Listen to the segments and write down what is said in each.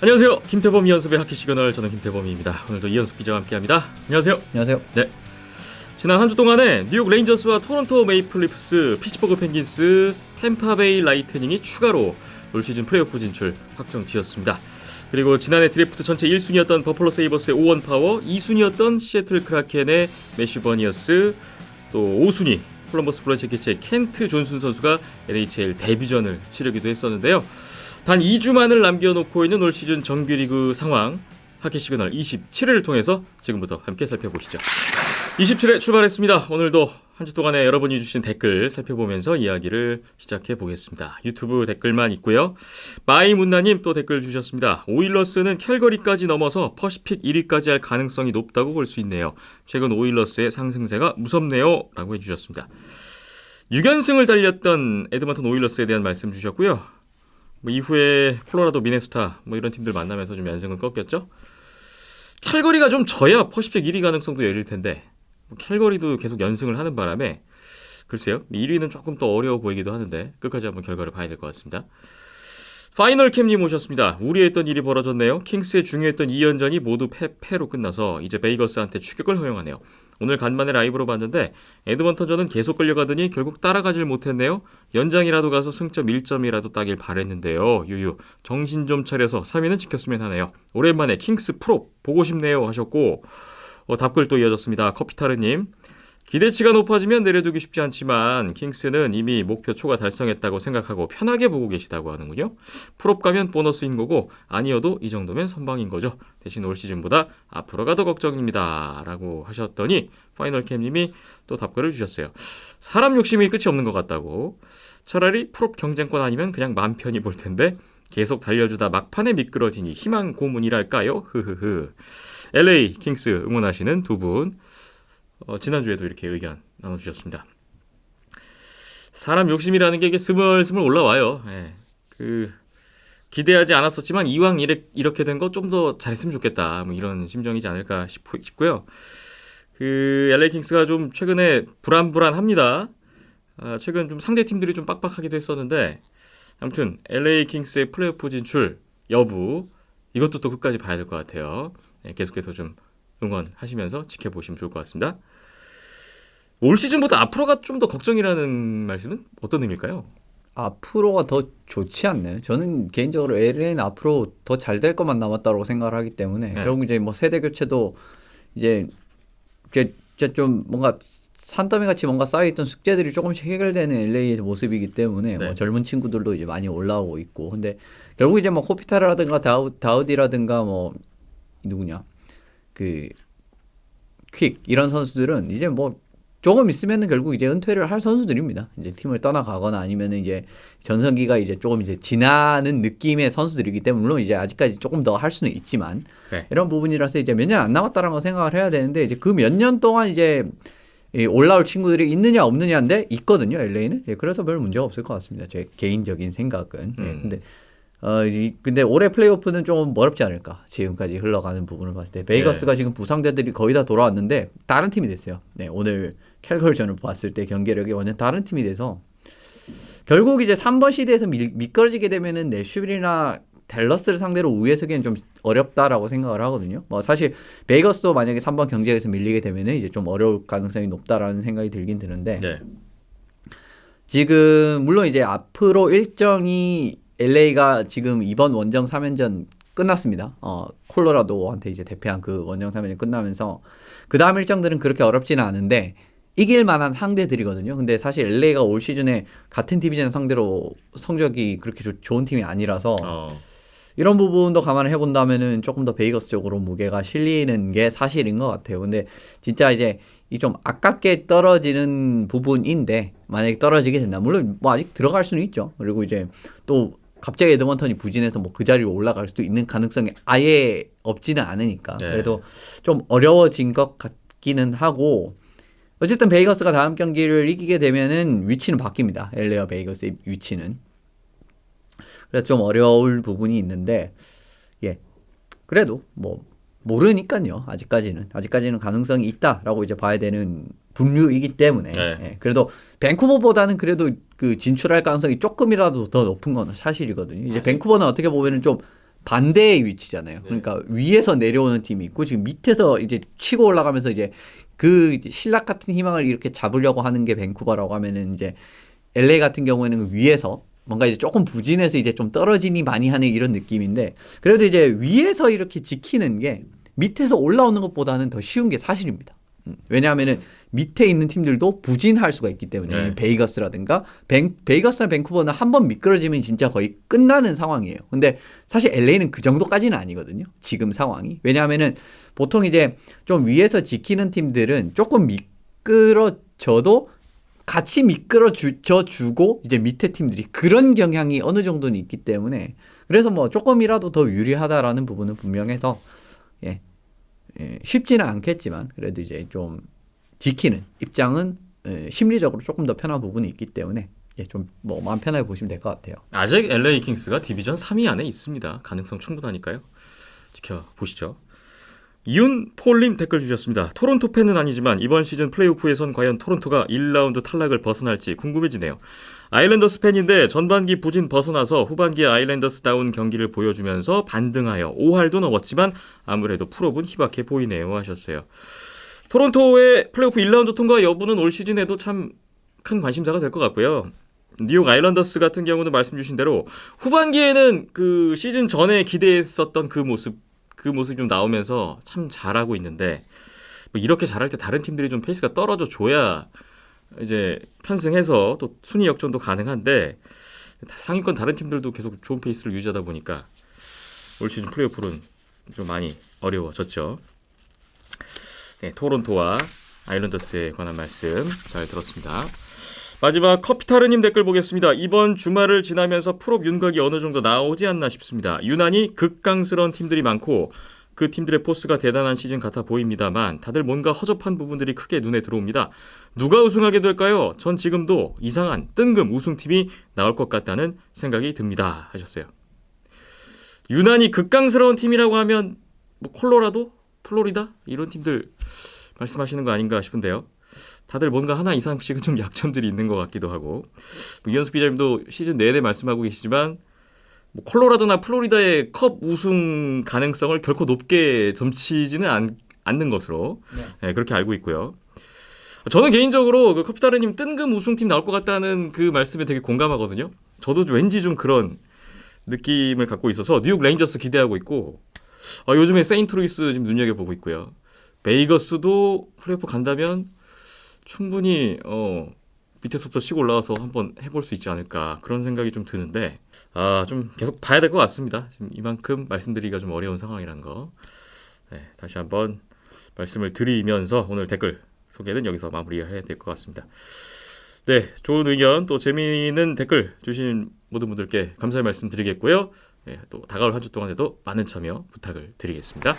안녕하세요. 김태범 이연습의 하키 시그널, 저는 김태범입니다. 오늘도 이연습 기자와 함께합니다. 안녕하세요. 안녕하세요. 네. 지난 한 주 동안에 뉴욕 레인저스와 토론토 메이플 리프스, 피츠버그 펭귄스, 템파베이 라이트닝이 추가로 올 시즌 플레이오프 진출 확정지었습니다. 그리고 지난해 드래프트 전체 1순위였던 버펄로 세이버스의 오원 파워, 2순위였던 시애틀 크라켄의 매슈 버니어스, 또 5순위 콜럼버스 블루 재킷의 켄트 존슨 선수가 NHL 데뷔전을 치르기도 했었는데요. 단 2주만을 남겨놓고 있는 올 시즌 정규리그 상황, 하키 시그널 27회를 통해서 지금부터 함께 살펴보시죠. 27회 출발했습니다. 오늘도 한 주 동안에 여러분이 주신 댓글 살펴보면서 이야기를 시작해 보겠습니다. 유튜브 댓글만 있고요. 마이문나님 또 댓글 주셨습니다. 오일러스는 캘거리까지 넘어서 퍼시픽 1위까지 할 가능성이 높다고 볼 수 있네요. 최근 오일러스의 상승세가 무섭네요 라고 해주셨습니다. 6연승을 달렸던 에드먼턴 오일러스에 대한 말씀 주셨고요. 이후에 콜로라도, 미네소타 이런 팀들 만나면서 좀 연승을 꺾였죠. 캘거리가 좀 져야 퍼시픽 1위 가능성도 열릴 텐데 캘거리도 계속 연승을 하는 바람에 글쎄요, 1위는 조금 더 어려워 보이기도 하는데 끝까지 한번 결과를 봐야 될 것 같습니다. 파이널캠님 오셨습니다. 우려했던 일이 벌어졌네요. 킹스의 중요했던 2연전이 모두 패로 끝나서 이제 베이거스한테 추격을 허용하네요. 오늘 간만에 라이브로 봤는데 에드먼턴전은 계속 끌려가더니 결국 따라가질 못했네요. 연장이라도 가서 승점 1점이라도 따길 바랬는데요. 유유, 정신 좀 차려서 3위는 지켰으면 하네요. 오랜만에 킹스 프로 보고 싶네요 하셨고, 답글 또 이어졌습니다. 커피타르님, 기대치가 높아지면 내려두기 쉽지 않지만 킹스는 이미 목표 초과 달성했다고 생각하고 편하게 보고 계시다고 하는군요. 풀업 가면 보너스인 거고 아니어도 이 정도면 선방인 거죠. 대신 올 시즌보다 앞으로가 더 걱정입니다 라고 하셨더니 파이널캠님이 또 답글을 주셨어요. 사람 욕심이 끝이 없는 것 같다고. 차라리 풀업 경쟁권 아니면 그냥 맘 편히 볼 텐데 계속 달려주다 막판에 미끄러지니 희망 고문이랄까요? 흐흐흐. LA 킹스 응원하시는 두 분, 지난주에도 이렇게 의견 나눠주셨습니다. 사람 욕심이라는 게 이게 스물스물 올라와요. 기대하지 않았었지만 이왕 이렇게 된 거 좀 더 잘했으면 좋겠다, 이런 심정이지 않을까 싶고요. LA 킹스가 좀 최근에 불안합니다. 최근 좀 상대 팀들이 좀 빡빡하기도 했었는데 아무튼 LA 킹스의 플레이오프 진출 여부, 이것도 또 끝까지 봐야 될 것 같아요. 계속해서 좀 응원하시면서 지켜보시면 좋을 것 같습니다. 올 시즌보다 앞으로가 좀 더 걱정이라는 말씀은 어떤 의미일까요? 앞으로가 더 좋지 않나요? 저는 개인적으로 LA는 앞으로 더 잘 될 것만 남았다고 생각을 하기 때문에 결국 이제 세대 교체도 이제 좀 뭔가 산더미 같이 뭔가 쌓여있던 숙제들이 조금씩 해결되는 LA의 모습이기 때문에 젊은 친구들도 이제 많이 올라오고 있고, 근데 결국 이제 코피타라든가 다우디라든가 누구냐 퀵 이런 선수들은 이제 조금 있으면은 결국 이제 은퇴를 할 선수들입니다. 이제 팀을 떠나가거나 아니면은 이제 전성기가 이제 조금 이제 지나는 느낌의 선수들이기 때문에 물론 이제 아직까지 조금 더 할 수는 있지만 이런 부분이라서 이제 몇 년 안 남았다라는 거 생각을 해야 되는데 이제 그 몇 년 동안 이제 올라올 친구들이 있느냐 없느냐인데 있거든요, LA는. 그래서 별 문제가 없을 것 같습니다. 제 개인적인 생각은. 근데 올해 플레이오프는 좀 어렵지 않을까, 지금까지 흘러가는 부분을 봤을 때. 베이거스가 지금 부상자들이 거의 다 돌아왔는데 다른 팀이 됐어요. 오늘 캘거리전을 봤을 때 경기력이 완전 다른 팀이 돼서 결국 이제 3번 시드에서 미끄러지게 되면은 내슈빌이나 댈러스를 상대로 우위에 서기엔 좀 어렵다라고 생각을 하거든요. 사실 베이거스도 만약에 3번 경쟁에서 밀리게 되면은 이제 좀 어려울 가능성이 높다라는 생각이 들긴 드는데 지금 물론 이제 앞으로 일정이 LA가 지금 이번 원정 3연전 끝났습니다. 콜로라도한테 이제 대패한 그 원정 3연전 끝나면서 그 다음 일정들은 그렇게 어렵지는 않은데 이길 만한 상대들이거든요. 근데 사실 LA가 올 시즌에 같은 디비전 상대로 성적이 그렇게 좋은 팀이 아니라서 이런 부분도 감안을 해본다면은 조금 더 베이거스 쪽으로 무게가 실리는 게 사실인 것 같아요. 근데 진짜 이제 이 좀 아깝게 떨어지는 부분인데 만약에 떨어지게 된다, 물론 아직 들어갈 수는 있죠. 그리고 이제 또 갑자기 에드먼턴이 부진해서 그 자리로 올라갈 수도 있는 가능성이 아예 없지는 않으니까 그래도 좀 어려워진 것 같기는 하고, 어쨌든 베이거스가 다음 경기를 이기게 되면은 위치는 바뀝니다. LA와 베이거스의 위치는. 그래서 좀 어려울 부분이 있는데 그래도 모르니까요. 아직까지는 가능성이 있다라고 이제 봐야 되는 분류이기 때문에 그래도 밴쿠버보다는 그래도 그 진출할 가능성이 조금이라도 더 높은 건 사실이거든요. 이제 밴쿠버는 어떻게 보면은 좀 반대의 위치잖아요. 그러니까 위에서 내려오는 팀이 있고 지금 밑에서 이제 치고 올라가면서 이제 그 신락 같은 희망을 이렇게 잡으려고 하는 게 밴쿠버라고 하면은 이제 LA 같은 경우에는 위에서 뭔가 이제 조금 부진해서 이제 좀 떨어지니 많이 하는 이런 느낌인데 그래도 이제 위에서 이렇게 지키는 게 밑에서 올라오는 것보다는 더 쉬운 게 사실입니다. 왜냐하면은 밑에 있는 팀들도 부진할 수가 있기 때문에 네. 베이거스라든가 베이거스나 밴쿠버는 한 번 미끄러지면 진짜 거의 끝나는 상황이에요. 근데 사실 LA는 그 정도까지는 아니거든요. 지금 상황이. 왜냐하면은 보통 이제 좀 위에서 지키는 팀들은 조금 미끄러져도 같이 미끄러져 주고 이제 밑에 팀들이 그런 경향이 어느 정도는 있기 때문에 그래서 뭐 조금이라도 더 유리하다라는 부분은 분명해서 예. 쉽지는 않겠지만 그래도 이제 좀 지키는 입장은 심리적으로 조금 더 편한 부분이 있기 때문에 좀 뭐 마음 편하게 보시면 될 것 같아요. 아직 LA 킹스가 디비전 3위 안에 있습니다. 가능성 충분하니까요. 지켜보시죠. 윤폴님 댓글 주셨습니다. 토론토 팬은 아니지만 이번 시즌 플레이오프에선 과연 토론토가 1라운드 탈락을 벗어날지 궁금해지네요. 아일랜더스 팬인데 전반기 부진 벗어나서 후반기에 아일랜더스다운 경기를 보여주면서 반등하여 5할도 넘었지만 아무래도 풀업은 희박해 보이네요 하셨어요. 토론토의 플레이오프 1라운드 통과 여부는 올 시즌에도 참 큰 관심사가 될 것 같고요. 뉴욕 아일랜더스 같은 경우는 말씀 주신 대로 후반기에는 그 시즌 전에 기대했었던 그 모습이 좀 나오면서 참 잘하고 있는데 뭐 이렇게 잘할 때 다른 팀들이 좀 페이스가 떨어져 줘야 이제 편승해서 또 순위 역전도 가능한데 상위권 다른 팀들도 계속 좋은 페이스를 유지하다 보니까 올 시즌 플레이오프는 좀 많이 어려워졌죠. 네, 토론토와 아일랜더스에 관한 말씀 잘 들었습니다. 마지막 커피타르님 댓글 보겠습니다. 이번 주말을 지나면서 풀업 윤곽이 어느 정도 나오지 않나 싶습니다. 유난히 극강스러운 팀들이 많고 그 팀들의 포스가 대단한 시즌 같아 보입니다만 다들 뭔가 허접한 부분들이 크게 눈에 들어옵니다. 누가 우승하게 될까요? 전 지금도 이상한 뜬금 우승팀이 나올 것 같다는 생각이 듭니다 하셨어요. 유난히 극강스러운 팀이라고 하면 뭐 콜로라도? 플로리다? 이런 팀들 말씀하시는 거 아닌가 싶은데요. 다들 뭔가 하나 이상씩은 좀 약점들이 있는 것 같기도 하고 이현숙 기자님도 시즌 내내 말씀하고 계시지만 뭐 콜로라도나 플로리다의 컵 우승 가능성을 결코 높게 점치지는 않는 것으로 네, 그렇게 알고 있고요. 저는 개인적으로 그 커피타르님 뜬금 우승팀 나올 것 같다는 그 말씀에 되게 공감하거든요. 저도 왠지 좀 그런 느낌을 갖고 있어서 뉴욕 레인저스 기대하고 있고 요즘에 세인트루이스 지금 눈여겨보고 있고요. 베이거스도 플레이오프 간다면 충분히 밑에서부터 치고 올라와서 한번 해볼 수 있지 않을까 그런 생각이 좀 드는데 좀 계속 봐야 될 것 같습니다. 지금 이만큼 말씀드리기가 좀 어려운 상황이라는 거 다시 한번 말씀을 드리면서 오늘 댓글 소개는 여기서 마무리해야 될 것 같습니다. 네, 좋은 의견 또 재미있는 댓글 주신 모든 분들께 감사의 말씀 드리겠고요. 또 다가올 한 주 동안에도 많은 참여 부탁을 드리겠습니다.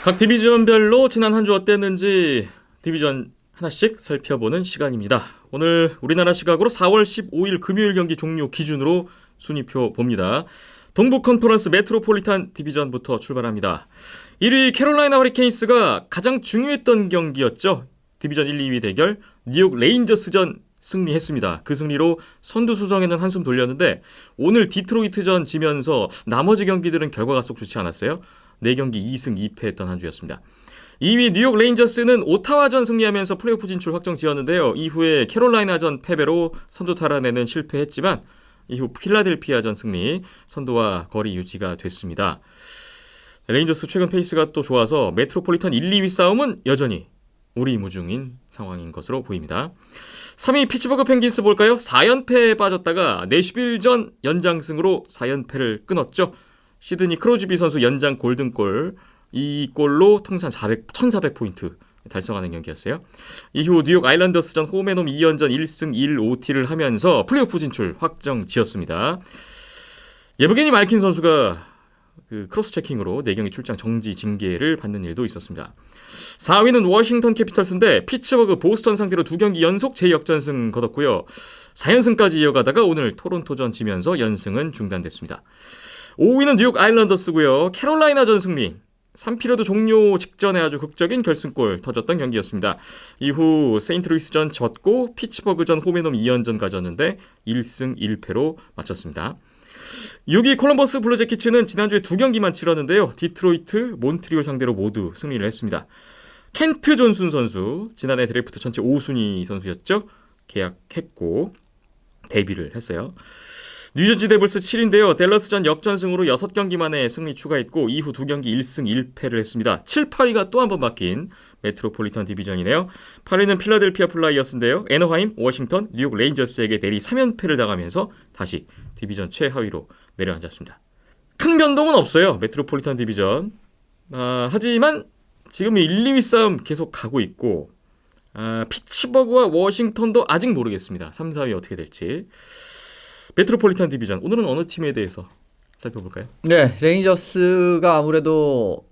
각 디비전별로 지난 한 주 어땠는지 디비전 하나씩 살펴보는 시간입니다. 오늘 우리나라 시각으로 4월 15일 금요일 경기 종료 기준으로 순위표 봅니다. 동부 컨퍼런스 메트로폴리탄 디비전부터 출발합니다. 1위 캐롤라이나 허리케인스가 가장 중요했던 경기였죠. 디비전 1, 2위 대결 뉴욕 레인저스전 승리했습니다. 그 승리로 선두 수성에는 한숨 돌렸는데 오늘 디트로이트전 지면서 나머지 경기들은 결과가 쏙 좋지 않았어요. 4경기 2승 2패했던 한 주였습니다. 2위 뉴욕 레인저스는 오타와전 승리하면서 플레이오프 진출 확정 지었는데요. 이후에 캐롤라이나전 패배로 선두 탈환에는 실패했지만 이후 필라델피아전 승리, 선두와 거리 유지가 됐습니다. 레인저스 최근 페이스가 또 좋아서 메트로폴리탄 1, 2위 싸움은 여전히 우리무중인 상황인 것으로 보입니다. 3위 피츠버그 펭귄스 볼까요? 4연패에 빠졌다가 내슈빌전 연장승으로 4연패를 끊었죠. 시드니 크로즈비 선수 연장 골든골 이 골로 통산 1400포인트 달성하는 경기였어요. 이후 뉴욕 아일랜더스전 홈앤홈 2연전 1승 1OT를 하면서 플레이오프 진출 확정 지었습니다. 예브게니 말킨 선수가 그 크로스 체킹으로 4경기 출장 정지 징계를 받는 일도 있었습니다. 4위는 워싱턴 캐피털스인데 피츠버그 보스턴 상대로 2경기 연속 재역전승 거뒀고요. 4연승까지 이어가다가 오늘 토론토전 지면서 연승은 중단됐습니다. 5위는 뉴욕 아일랜더스고요. 캐롤라이나전 승리. 3피리어드 종료 직전에 아주 극적인 결승골 터졌던 경기였습니다. 이후 세인트루이스전 졌고 피츠버그전 홈앤홈 2연전 가졌는데 1승 1패로 마쳤습니다. 6위 콜럼버스 블루제키츠는 지난주에 2경기만 치렀는데요. 디트로이트, 몬트리올 상대로 모두 승리를 했습니다. 켄트 존슨 선수, 지난해 드래프트 전체 5순위 선수였죠. 계약했고 데뷔를 했어요. 뉴저지 데블스 7인데요. 댈러스전 역전승으로 6경기 만에 승리 추가했고 이후 2경기 1승 1패를 했습니다. 7, 8위가 또 한 번 바뀐 메트로폴리탄 디비전이네요. 8위는 필라델피아 플라이어스인데요. 애너하임, 워싱턴, 뉴욕 레인저스에게 내리 3연패를 당하면서 다시 디비전 최하위로 내려앉았습니다. 큰 변동은 없어요. 메트로폴리탄 디비전. 하지만 지금 1, 2위 싸움 계속 가고 있고 피츠버그와 워싱턴도 아직 모르겠습니다. 3, 4위 어떻게 될지. 메트로폴리탄 디비전 오늘은 어느 팀에 대해서 살펴볼까요? 네, 레인저스가 아무래도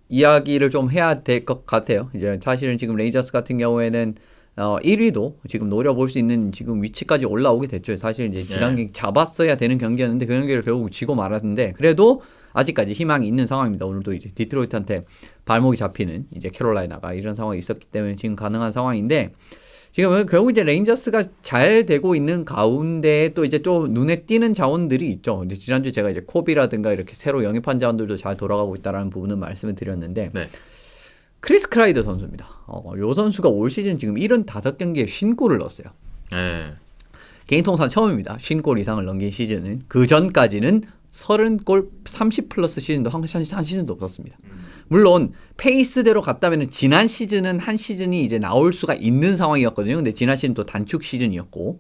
이야기를 좀 해야 될 것 같아요. 이제 사실은 지금 레인저스 같은 경우에는 1위도 지금 노려볼 수 있는 지금 위치까지 올라오게 됐죠. 사실 이제 지난 경기 잡았어야 되는 경기였는데 그 경기를 결국 지고 말았는데 그래도 아직까지 희망이 있는 상황입니다. 오늘도 이제 디트로이트한테 발목이 잡히는 이제 캐롤라이나가 이런 상황이 있었기 때문에 지금 가능한 상황인데 지금 결국 이제 레인저스가 잘 되고 있는 가운데 또 이제 또 눈에 띄는 자원들이 있죠. 이제 지난주 제가 이제 코비라든가 이렇게 새로 영입한 자원들도 잘 돌아가고 있다라는 부분은 말씀을 드렸는데 네. 크리스 크라이더 선수입니다. 요 선수가 올 시즌 지금 75경기에 50골을 넣었어요. 네. 개인 통산 처음입니다. 50골 이상을 넘긴 시즌은. 그 전까지는 30골 30 플러스 시즌도 한 시즌도 없었습니다. 물론 페이스대로 갔다면 지난 시즌은 한 시즌이 이제 나올 수가 있는 상황이었거든요. 근데 지난 시즌 또 단축 시즌이었고,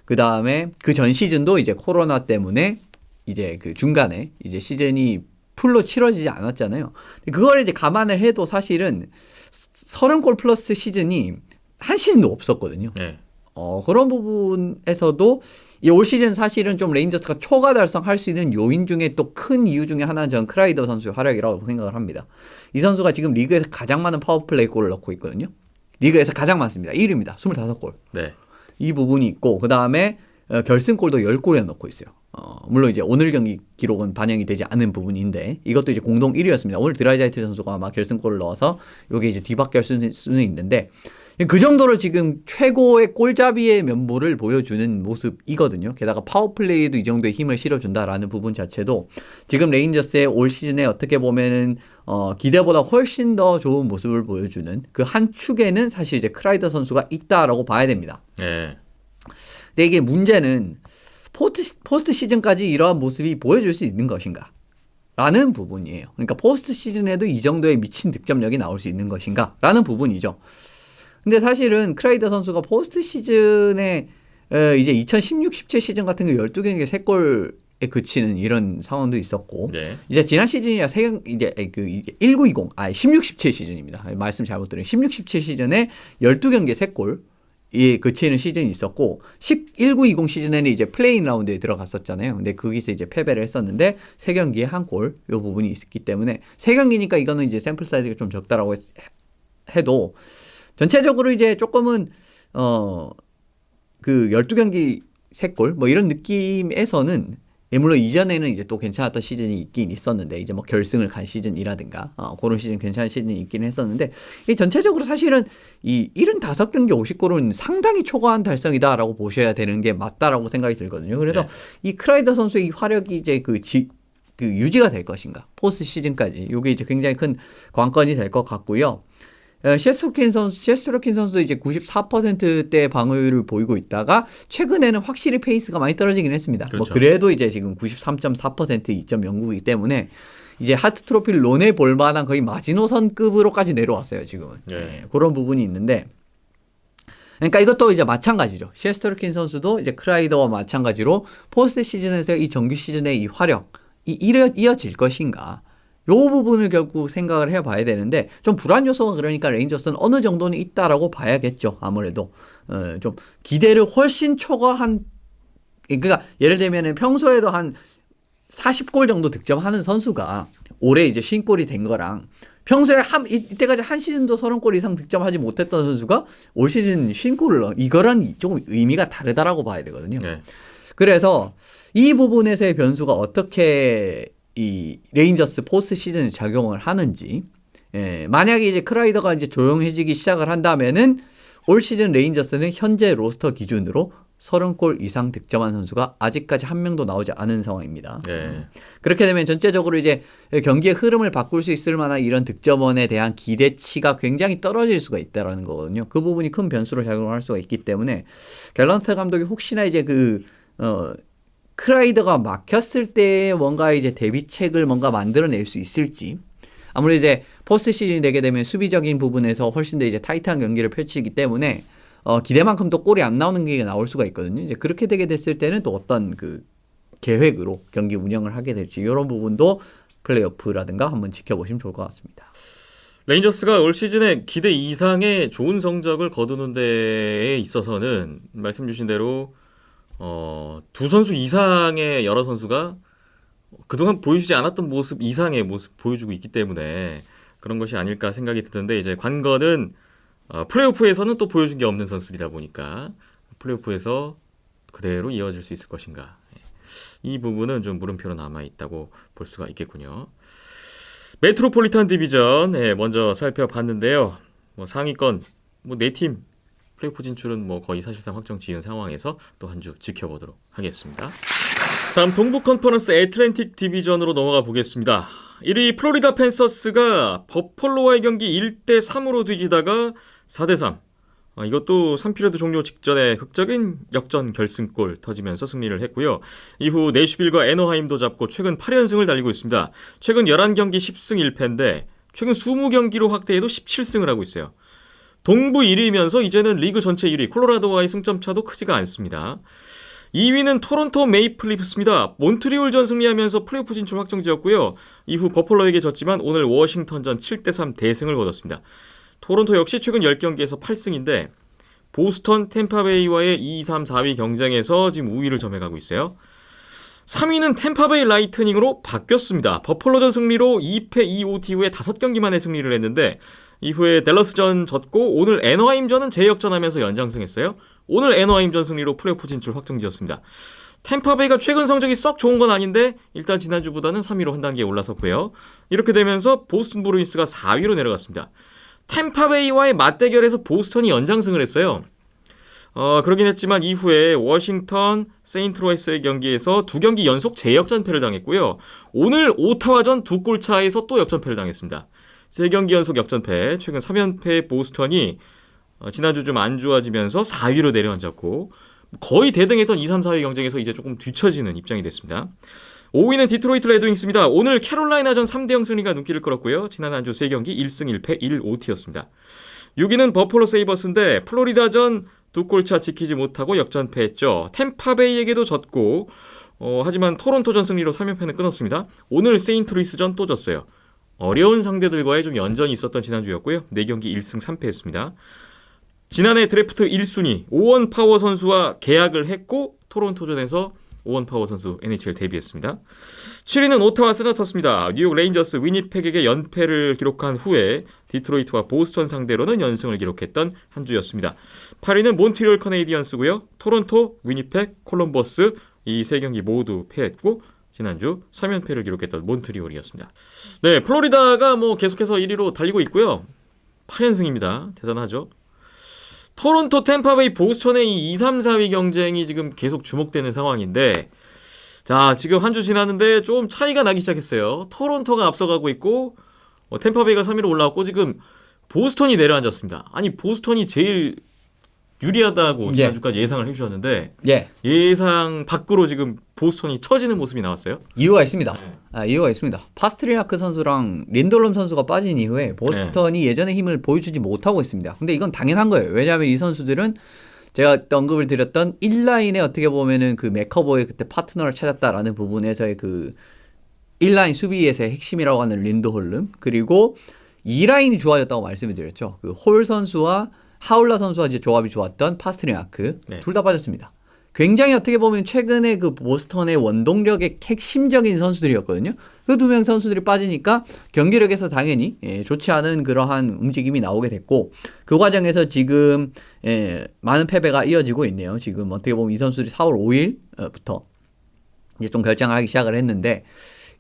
그 다음에 그 전 시즌도 이제 코로나 때문에 이제 그 중간에 이제 시즌이 풀로 치러지지 않았잖아요. 그걸 이제 감안을 해도 사실은 30골 플러스 시즌이 한 시즌도 없었거든요. 네. 그런 부분에서도 이 올 시즌 사실은 좀 레인저스가 초과 달성할 수 있는 요인 중에 또 큰 이유 중에 하나는 저는 크라이더 선수의 활약이라고 생각을 합니다. 이 선수가 지금 리그에서 가장 많은 파워플레이 골을 넣고 있거든요. 리그에서 가장 많습니다. 1위입니다. 25골. 네. 이 부분이 있고 그 다음에 결승골도 10골이나 넣고 있어요. 물론 이제 오늘 경기 기록은 반영이 되지 않은 부분인데 이것도 이제 공동 1위였습니다. 오늘 드라이자이트 선수가 아마 결승골을 넣어서 이게 이제 뒤바뀔 수는 있는데 그 정도로 지금 최고의 골잡이의 면모를 보여주는 모습이거든요. 게다가 파워플레이에도 이 정도의 힘을 실어준다라는 부분 자체도 지금 레인저스의 올 시즌에 어떻게 보면은 기대보다 훨씬 더 좋은 모습을 보여주는 그 한 축에는 사실 이제 크라이더 선수가 있다라고 봐야 됩니다. 네. 근데 이게 문제는 포스트 시즌까지 이러한 모습이 보여줄 수 있는 것인가? 라는 부분이에요. 그러니까 포스트 시즌에도 이 정도의 미친 득점력이 나올 수 있는 것인가? 라는 부분이죠. 근데 사실은 크라이더 선수가 포스트 시즌에 이제 2016-17 시즌 같은 거 12경기에 3골에 그치는 이런 상황도 있었고 네. 이제 지난 시즌이야 이제 그 19-20 16-17 시즌입니다. 말씀 잘못 드린 16-17 시즌에 12경기에 3골 그치는 시즌이 있었고 19-20 시즌에는 이제 플레이인 라운드에 들어갔었잖아요. 근데 거기서 이제 패배를 했었는데 3경기에 1골 요 부분이 있었기 때문에 3경기니까 이거는 이제 샘플 사이즈가 좀 적다라고 해도 전체적으로 이제 조금은 그 12경기 3골 뭐 이런 느낌에서는 물론 이전에는 이제 또 괜찮았던 시즌이 있긴 있었는데 이제 뭐 결승을 간 시즌이라든가 그런 시즌 괜찮은 시즌이 있긴 했었는데 이 전체적으로 사실은 이 75경기 50골은 상당히 초과한 달성이다라고 보셔야 되는 게 맞다라고 생각이 들거든요. 그래서 네. 이 크라이더 선수의 이 화력이 이제 그 유지가 될 것인가 포스트 시즌까지 이게 이제 굉장히 큰 관건이 될 것 같고요. 셰스트로킨 선수도 이제 94%대 방어율을 보이고 있다가 최근에는 확실히 페이스가 많이 떨어지긴 했습니다. 그렇죠. 뭐 그래도 이제 지금 93.4% 2.09이기 때문에 이제 하트 트로피를 논해 볼 만한 거의 마지노선급으로까지 내려왔어요, 지금은. 네. 그런 부분이 있는데 그러니까 이것도 이제 마찬가지죠. 셰스트로킨 선수도 이제 크라이더와 마찬가지로 포스트 시즌에서 이 정규 시즌의 이 활약 이어질 것인가? 요 부분을 결국 생각을 해봐야 되는데 좀 불안 요소가 그러니까 레인저스는 어느 정도는 있다라고 봐야겠죠. 아무래도 좀 기대를 훨씬 초과한 그러니까 예를 들면은 평소에도 한 40골 정도 득점하는 선수가 올해 이제 50골이 된 거랑 평소에 이때까지 한 시즌도 30골 이상 득점하지 못했던 선수가 올 시즌 50골을 넣은 이거랑 조금 의미가 다르다라고 봐야 되거든요. 네. 그래서 이 부분에서의 변수가 어떻게 이 레인저스 포스트 시즌에 작용을 하는지, 만약에 이제 크라이더가 이제 조용해지기 시작을 한다면은 올 시즌 레인저스는 현재 로스터 기준으로 30골 이상 득점한 선수가 아직까지 한 명도 나오지 않은 상황입니다. 네. 그렇게 되면 전체적으로 이제 경기의 흐름을 바꿀 수 있을 만한 이런 득점원에 대한 기대치가 굉장히 떨어질 수가 있다라는 거거든요. 그 부분이 큰 변수로 작용할 수가 있기 때문에 갤런트 감독이 혹시나 이제 크라이더가 막혔을 때 뭔가 이제 대비책을 뭔가 만들어낼 수 있을지. 아무래도 이제 포스트 시즌이 되게 되면 수비적인 부분에서 훨씬 더 이제 타이트한 경기를 펼치기 때문에 기대만큼 또 골이 안 나오는 경기가 나올 수가 있거든요. 이제 그렇게 되게 됐을 때는 또 어떤 그 계획으로 경기 운영을 하게 될지 이런 부분도 플레이오프라든가 한번 지켜보시면 좋을 것 같습니다. 레인저스가 올 시즌에 기대 이상의 좋은 성적을 거두는 데에 있어서는 말씀 주신 대로 두 선수 이상의 여러 선수가 그동안 보여주지 않았던 모습 이상의 모습 보여주고 있기 때문에 그런 것이 아닐까 생각이 드는데 이제 관건은 플레이오프에서는 또 보여준 게 없는 선수이다 보니까 플레이오프에서 그대로 이어질 수 있을 것인가. 이 부분은 좀 물음표로 남아있다고 볼 수가 있겠군요. 메트로폴리탄 디비전 먼저 살펴봤는데요. 상위권 4팀 플레이오프 진출은 거의 사실상 확정 지은 상황에서 또 한 주 지켜보도록 하겠습니다. 다음 동부 컨퍼런스 애틀랜틱 디비전으로 넘어가 보겠습니다. 1위 플로리다 팬서스가 버펄로와의 경기 1대3으로 뒤지다가 4대3. 이것도 3피리어드 종료 직전에 극적인 역전 결승골 터지면서 승리를 했고요. 이후 내슈빌과 애너하임도 잡고 최근 8연승을 달리고 있습니다. 최근 11경기 10승 1패인데 최근 20경기로 확대해도 17승을 하고 있어요. 동부 1위면서 이제는 리그 전체 1위 콜로라도와의 승점 차도 크지가 않습니다. 2위는 토론토 메이플 리프스입니다. 몬트리올전 승리하면서 플레이오프 진출 확정지었고요. 이후 버펄로에게 졌지만 오늘 워싱턴전 7대3 대승을 거뒀습니다. 토론토 역시 최근 10경기에서 8승인데 보스턴, 템파베이와의 2, 3, 4위 경쟁에서 지금 우위를 점해가고 있어요. 3위는 템파베이 라이트닝으로 바뀌었습니다. 버펄로전 승리로 2패 2OT 후에 5경기 만에 승리를 했는데 이후에 댈러스전 졌고 오늘 애너하임전은 재역전하면서 연장승했어요. 오늘 애너하임전 승리로 플레이오프 진출 확정지었습니다. 템파베이가 최근 성적이 썩 좋은 건 아닌데 일단 지난주보다는 3위로 한 단계 올라섰고요. 이렇게 되면서 보스턴 브루인스가 4위로 내려갔습니다. 템파베이와의 맞대결에서 보스턴이 연장승을 했어요. 그러긴 했지만 이후에 워싱턴, 세인트로이스의 경기에서 2경기 연속 재역전패를 당했고요. 오늘 오타와전 2골 차에서 또 역전패를 당했습니다. 3경기 연속 역전패, 최근 3연패의 보스턴이 지난주 좀 안 좋아지면서 4위로 내려앉았고 거의 대등했던 2, 3, 4위 경쟁에서 이제 조금 뒤처지는 입장이 됐습니다. 5위는 디트로이트 레드윙스입니다. 오늘 캐롤라이나전 3대0 승리가 눈길을 끌었고요. 지난 한 주 3경기 1승 1패 1OT였습니다. 6위는 버펄로 세이버스인데 플로리다전 2골차 지키지 못하고 역전패했죠. 템파베이에게도 졌고 하지만 토론토전 승리로 3연패는 끊었습니다. 오늘 세인트루이스전 또 졌어요. 어려운 상대들과의 좀 연전이 있었던 지난주였고요. 4경기 1승 3패했습니다. 지난해 드래프트 1순위 오원 파워 선수와 계약을 했고 토론토전에서 오원 파워 선수 NHL 데뷔했습니다. 7위는 오타와 세나터스입니다. 뉴욕 레인저스 위니펙에게 연패를 기록한 후에 디트로이트와 보스턴 상대로는 연승을 기록했던 한 주였습니다. 8위는 몬트리올 커네이디언스고요. 토론토, 위니펙, 콜럼버스 이 3경기 모두 패했고 지난주 3연패를 기록했던 몬트리올이었습니다. 네, 플로리다가 계속해서 1위로 달리고 있고요. 8연승입니다. 대단하죠. 토론토, 템파베이, 보스턴의 이 2, 3, 4위 경쟁이 지금 계속 주목되는 상황인데 자, 지금 한 주 지났는데 좀 차이가 나기 시작했어요. 토론토가 앞서가고 있고 템파베이가 3위로 올라왔고 지금 보스턴이 내려앉았습니다. 아니 보스턴이 제일 유리하다고 지난주까지 예상을 해주셨는데 예상 밖으로 지금 보스턴이 처지는 모습이 나왔어요. 이유가 있습니다. 이유가 있습니다. 파스트리아크 선수랑 린돌롬 선수가 빠진 이후에 보스턴이 예전의 힘을 보여주지 못하고 있습니다. 근데 이건 당연한 거예요. 왜냐하면 이 선수들은 제가 언급을 드렸던 1라인에 어떻게 보면은 그 맥커버의 그때 파트너를 찾았다라는 부분에서의 그 1라인 수비에서의 핵심이라고 하는 린드홀름, 그리고 2라인이 좋아졌다고 말씀을 드렸죠. 그 홀 선수와 하울라 선수와 이제 조합이 좋았던 파스트리아크 둘 다 빠졌습니다. 굉장히 어떻게 보면 최근에 그 보스턴의 원동력의 핵심적인 선수들이었거든요. 그 2명 선수들이 빠지니까 경기력에서 당연히 좋지 않은 그러한 움직임이 나오게 됐고 그 과정에서 지금 많은 패배가 이어지고 있네요. 지금 어떻게 보면 이 선수들이 4월 5일부터 이제 좀 결정하기 시작을 했는데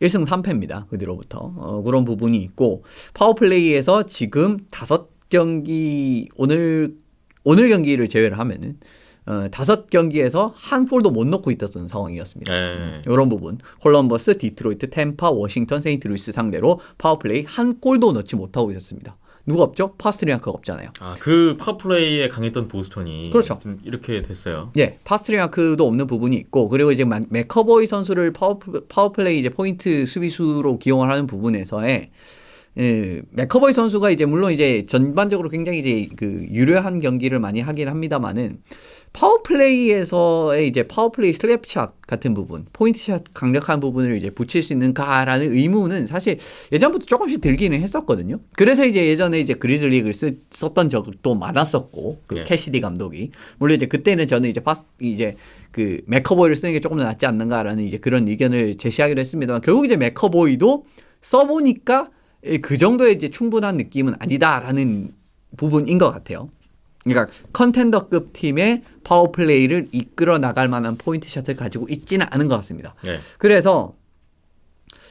1승 3패입니다. 그 뒤로부터 그런 부분이 있고 파워플레이에서 지금 5경기 오늘 경기를 제외를 하면은 5경기에서 한 골도 못 넣고 있었던 상황이었습니다. 네. 이런 부분. 콜럼버스, 디트로이트, 템파, 워싱턴, 세인트루이스 상대로 파워플레이 한 골도 넣지 못하고 있었습니다. 누가 없죠? 파스트리앙크가 없잖아요. 그 파워플레이에 강했던 보스턴이 그렇죠. 좀 이렇게 됐어요. 예, 파스트리앙크도 없는 부분이 있고, 그리고 이제 맥커보이 선수를 파워플레이 이제 포인트 수비수로 기용을 하는 부분에서의 맥커보이 선수가 이제 물론 이제 전반적으로 굉장히 이제 그 유려한 경기를 많이 하긴 합니다만은 파워플레이에서의 이제 파워플레이 슬랩샷 같은 부분, 포인트샷 강력한 부분을 이제 붙일 수 있는가라는 의문은 사실 예전부터 조금씩 들기는 했었거든요. 그래서 이제 예전에 이제 그리즐리그를 썼던 적도 많았었고, 그 네. 캐시디 감독이 물론 이제 그때는 저는 이제 그 맥커보이를 쓰는 게 조금 더 낫지 않는가라는 이제 그런 의견을 제시하기로 했습니다만 결국 이제 맥커보이도 써보니까 그 정도의 이제 충분한 느낌은 아니다라는 부분인 것 같아요. 그러니까 컨텐더급 팀의 파워플레이를 이끌어 나갈 만한 포인트샷을 가지고 있지는 않은 것 같습니다. 네. 그래서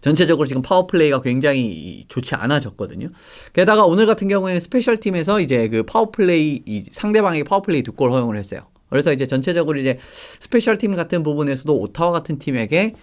전체적으로 지금 파워플레이가 굉장히 좋지 않아졌거든요. 게다가 오늘 같은 경우에는 스페셜팀에서 이제 그 파워플레이, 상대방에게 파워플레이 2골 허용을 했어요. 그래서 이제 전체적으로 이제 스페셜팀 같은 부분에서도 오타와 같은 팀에게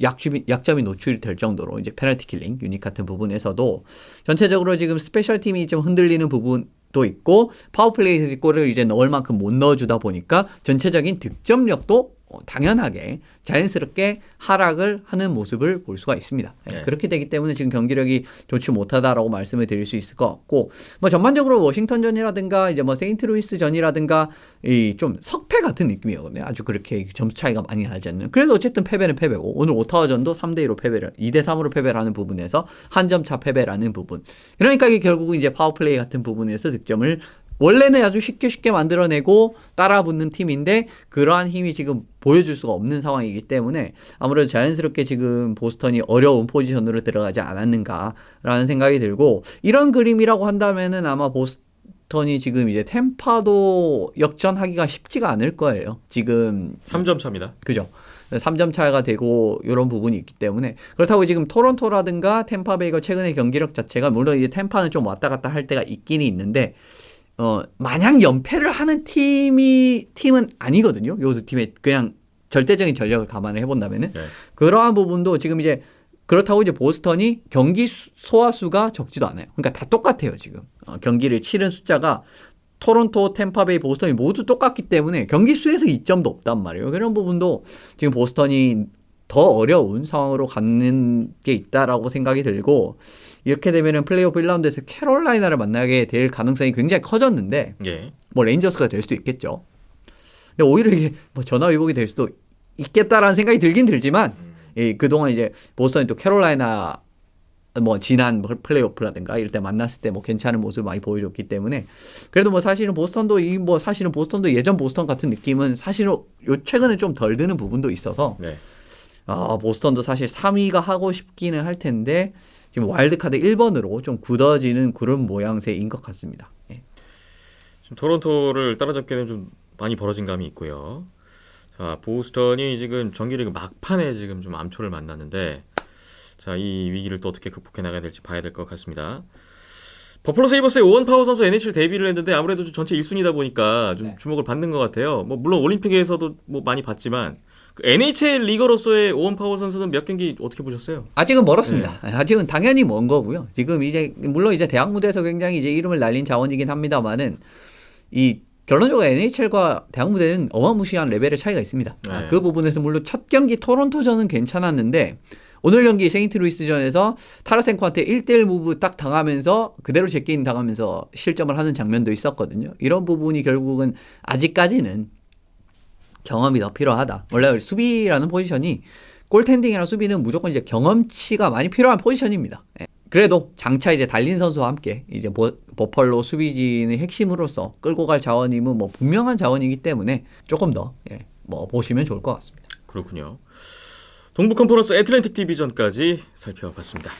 약점이 노출이 될 정도로 이제 페널티 킬링 유닛 같은 부분에서도 전체적으로 지금 스페셜팀이 좀 흔들리는 부분도 있고 파워플레이 골을 이제 넣을 만큼 못 넣어주다 보니까 전체적인 득점력도 당연하게 자연스럽게 하락을 하는 모습을 볼 수가 있습니다. 네. 그렇게 되기 때문에 지금 경기력이 좋지 못하다라고 말씀을 드릴 수 있을 것 같고, 뭐 전반적으로 워싱턴전이라든가 이제 뭐 세인트루이스전이라든가 이 좀 석패 같은 느낌이거든요. 아주 그렇게 점수 차이가 많이 나지 않는. 그래도 어쨌든 패배는 패배고, 오늘 오타와전도 3대2로 패배를 2대3으로 패배를 하는 부분에서 한 점 차 패배라는 부분. 그러니까 이게 결국은 이제 파워플레이 같은 부분에서 득점을 원래는 아주 쉽게 만들어내고 따라붙는 팀인데 그러한 힘이 지금 보여줄 수가 없는 상황이기 때문에 아무래도 자연스럽게 지금 보스턴이 어려운 포지션으로 들어가지 않았는가라는 생각이 들고, 이런 그림이라고 한다면은 아마 보스턴이 지금 이제 템파도 역전하기가 쉽지가 않을 거예요. 지금 3점 차입니다. 그죠? 3점 차가 되고 이런 부분이 있기 때문에, 그렇다고 지금 토론토라든가 템파베이가 최근의 경기력 자체가 물론 이제 템파는 좀 왔다 갔다 할 때가 있긴 있는데 마냥 연패를 하는 팀은 아니거든요. 요 두 팀의 그냥 절대적인 전력을 감안을 해본다면은. 네. 그러한 부분도 지금 이제 그렇다고 이제 보스턴이 경기 소화수가 적지도 않아요. 그러니까 다 똑같아요, 지금. 경기를 치른 숫자가 토론토, 템파베이, 보스턴이 모두 똑같기 때문에 경기 수에서 이점도 없단 말이에요. 그런 부분도 지금 보스턴이 더 어려운 상황으로 가는 게 있다라고 생각이 들고, 이렇게 되면은 플레이오프 1라운드에서 캐롤라이나를 만나게 될 가능성이 굉장히 커졌는데, 예. 뭐 레인저스가 될 수도 있겠죠. 근데 오히려 이게 뭐 전화위복이 될 수도 있겠다라는 생각이 들긴 들지만, 그동안 이제 보스턴이 또 캐롤라이나 뭐 지난 플레이오프라든가 이럴 때 만났을 때 뭐 괜찮은 모습을 많이 보여줬기 때문에, 그래도 뭐 사실은 보스턴도 예전 보스턴 같은 느낌은 사실은 요 최근에 좀 덜 드는 부분도 있어서, 네. 보스턴도 사실 3위가 하고 싶기는 할 텐데 지금 와일드카드 1번으로 좀 굳어지는 그런 모양새인 것 같습니다. 예. 지금 토론토를 따라잡게 되면 좀 많이 벌어진 감이 있고요. 자, 보스턴이 지금 정규리그 막판에 지금 좀 암초를 만났는데, 자, 이 위기를 또 어떻게 극복해 나가야 될지 봐야 될 것 같습니다. 버플로 세이버스의 오원 파워 선수 NHL 데뷔를 했는데 아무래도 좀 전체 1순위다 보니까 좀 주목을 받는 것 같아요. 뭐 물론 올림픽에서도 뭐 많이 봤지만 그 NHL 리거로서의 오원 파워 선수는 몇 경기 어떻게 보셨어요? 아직은 멀었습니다. 아직은 당연히 먼 거고요. 지금 이제 물론 이제 대학 무대에서 굉장히 이제 이름을 날린 자원이긴 합니다만은 이 결론적으로 NHL과 대학 무대는 어마무시한 레벨의 차이가 있습니다. 네. 그 부분에서 물론 첫 경기 토론토전은 괜찮았는데 오늘 경기 세인트루이스전에서 타라센코한테 1대1 무브 딱 당하면서 그대로 제게임 당하면서 실점을 하는 장면도 있었거든요. 이런 부분이 결국은 아직까지는 경험이 더 필요하다. 원래 수비라는 포지션이 골텐딩이나 수비는 무조건 이제 경험치가 많이 필요한 포지션입니다. 그래도 장차 이제 달린 선수와 함께 이제 버펄로 수비진의 핵심으로서 끌고 갈 자원임은 뭐 분명한 자원이기 때문에 조금 더 뭐 보시면 좋을 것 같습니다. 그렇군요. 동부 컨퍼런스 애틀랜틱 디비전까지 살펴봤습니다.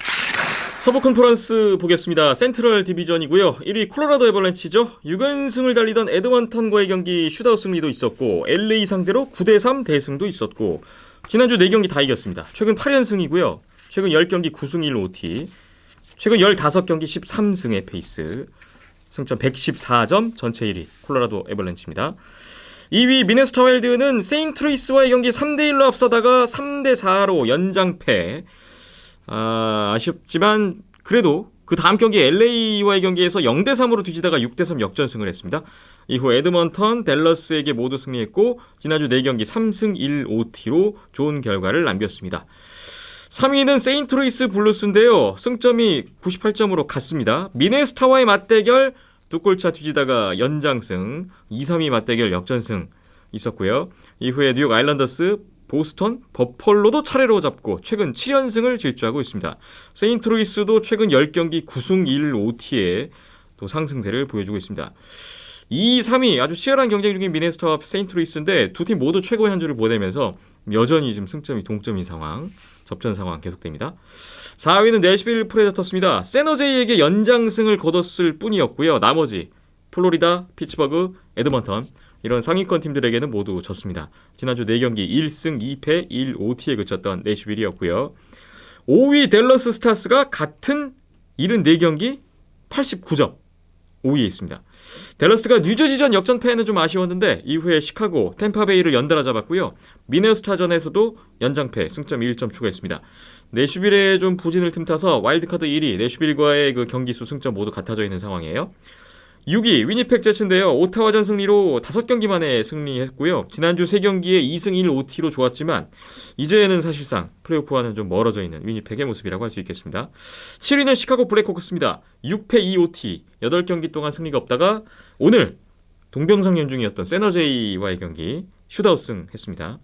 서부 컨퍼런스 보겠습니다. 센트럴 디비전이고요. 1위 콜로라도 애벌랜치죠. 6연승을 달리던 에드먼턴과의 경기 슈트아웃 승리도 있었고 LA 상대로 9대3 대승도 있었고 지난주 4경기 다 이겼습니다. 최근 8연승이고요. 최근 10경기 9승 1OT, 최근 15경기 13승의 페이스, 승점 114점, 전체 1위 콜로라도 애벌랜치입니다. 2위 미네소타 와일드는 세인트루이스와의 경기 3대1로 앞서다가 3대4로 연장패. 아쉽지만 그래도 그 다음 경기 LA와의 경기에서 0대3으로 뒤지다가 6대3 역전승을 했습니다. 이후 에드먼턴, 댈러스에게 모두 승리했고 지난주 4경기 3승 1OT로 좋은 결과를 남겼습니다. 3위는 세인트루이스 블루스인데요. 승점이 98점으로 갔습니다. 미네소타와의 맞대결 2골차 뒤지다가 연장승, 2, 3위 맞대결 역전승 있었고요. 이후에 뉴욕 아일랜더스, 보스턴, 버펄로도 차례로 잡고 최근 7연승을 질주하고 있습니다. 세인트루이스도 최근 10경기 9승 1OT에 또 상승세를 보여주고 있습니다. 2, 3위 아주 치열한 경쟁 중인 미네소타와 세인트루이스인데 두 팀 모두 최고의 한 주를 보내면서 여전히 지금 승점이 동점인 상황, 접전 상황 계속됩니다. 4위는 내셔빌 프레데터스입니다. 세너제이에게 연장승을 거뒀을 뿐이었고요. 나머지 플로리다, 피츠버그, 에드먼턴 이런 상위권 팀들에게는 모두 졌습니다. 지난주 4경기 1승 2패 1OT에 그쳤던 내셔빌이었고요. 5위 댈러스 스타스가 같은 74경기 89점 5위에 있습니다. 댈러스가 뉴저지전 역전패에는 좀 아쉬웠는데 이후에 시카고, 템파베이를 연달아 잡았고요. 미네소타전에서도 연장패 승점 1점 추가했습니다. 내슈빌에 좀 부진을 틈타서 와일드카드 1위 내슈빌과의 그 경기수 승점 모두 같아져 있는 상황이에요. 6위 위니펙 제츠인데요. 오타와전 승리로 5경기 만에 승리했고요. 지난주 3경기에 2승 1OT로 좋았지만 이제는 사실상 플레이오프와는 좀 멀어져 있는 위니펙의 모습이라고 할 수 있겠습니다. 7위는 시카고 블랙호크스입니다. 6패 2OT 8경기 동안 승리가 없다가 오늘 동병상련중이었던 세너제이와의 경기 슈다우승 했습니다.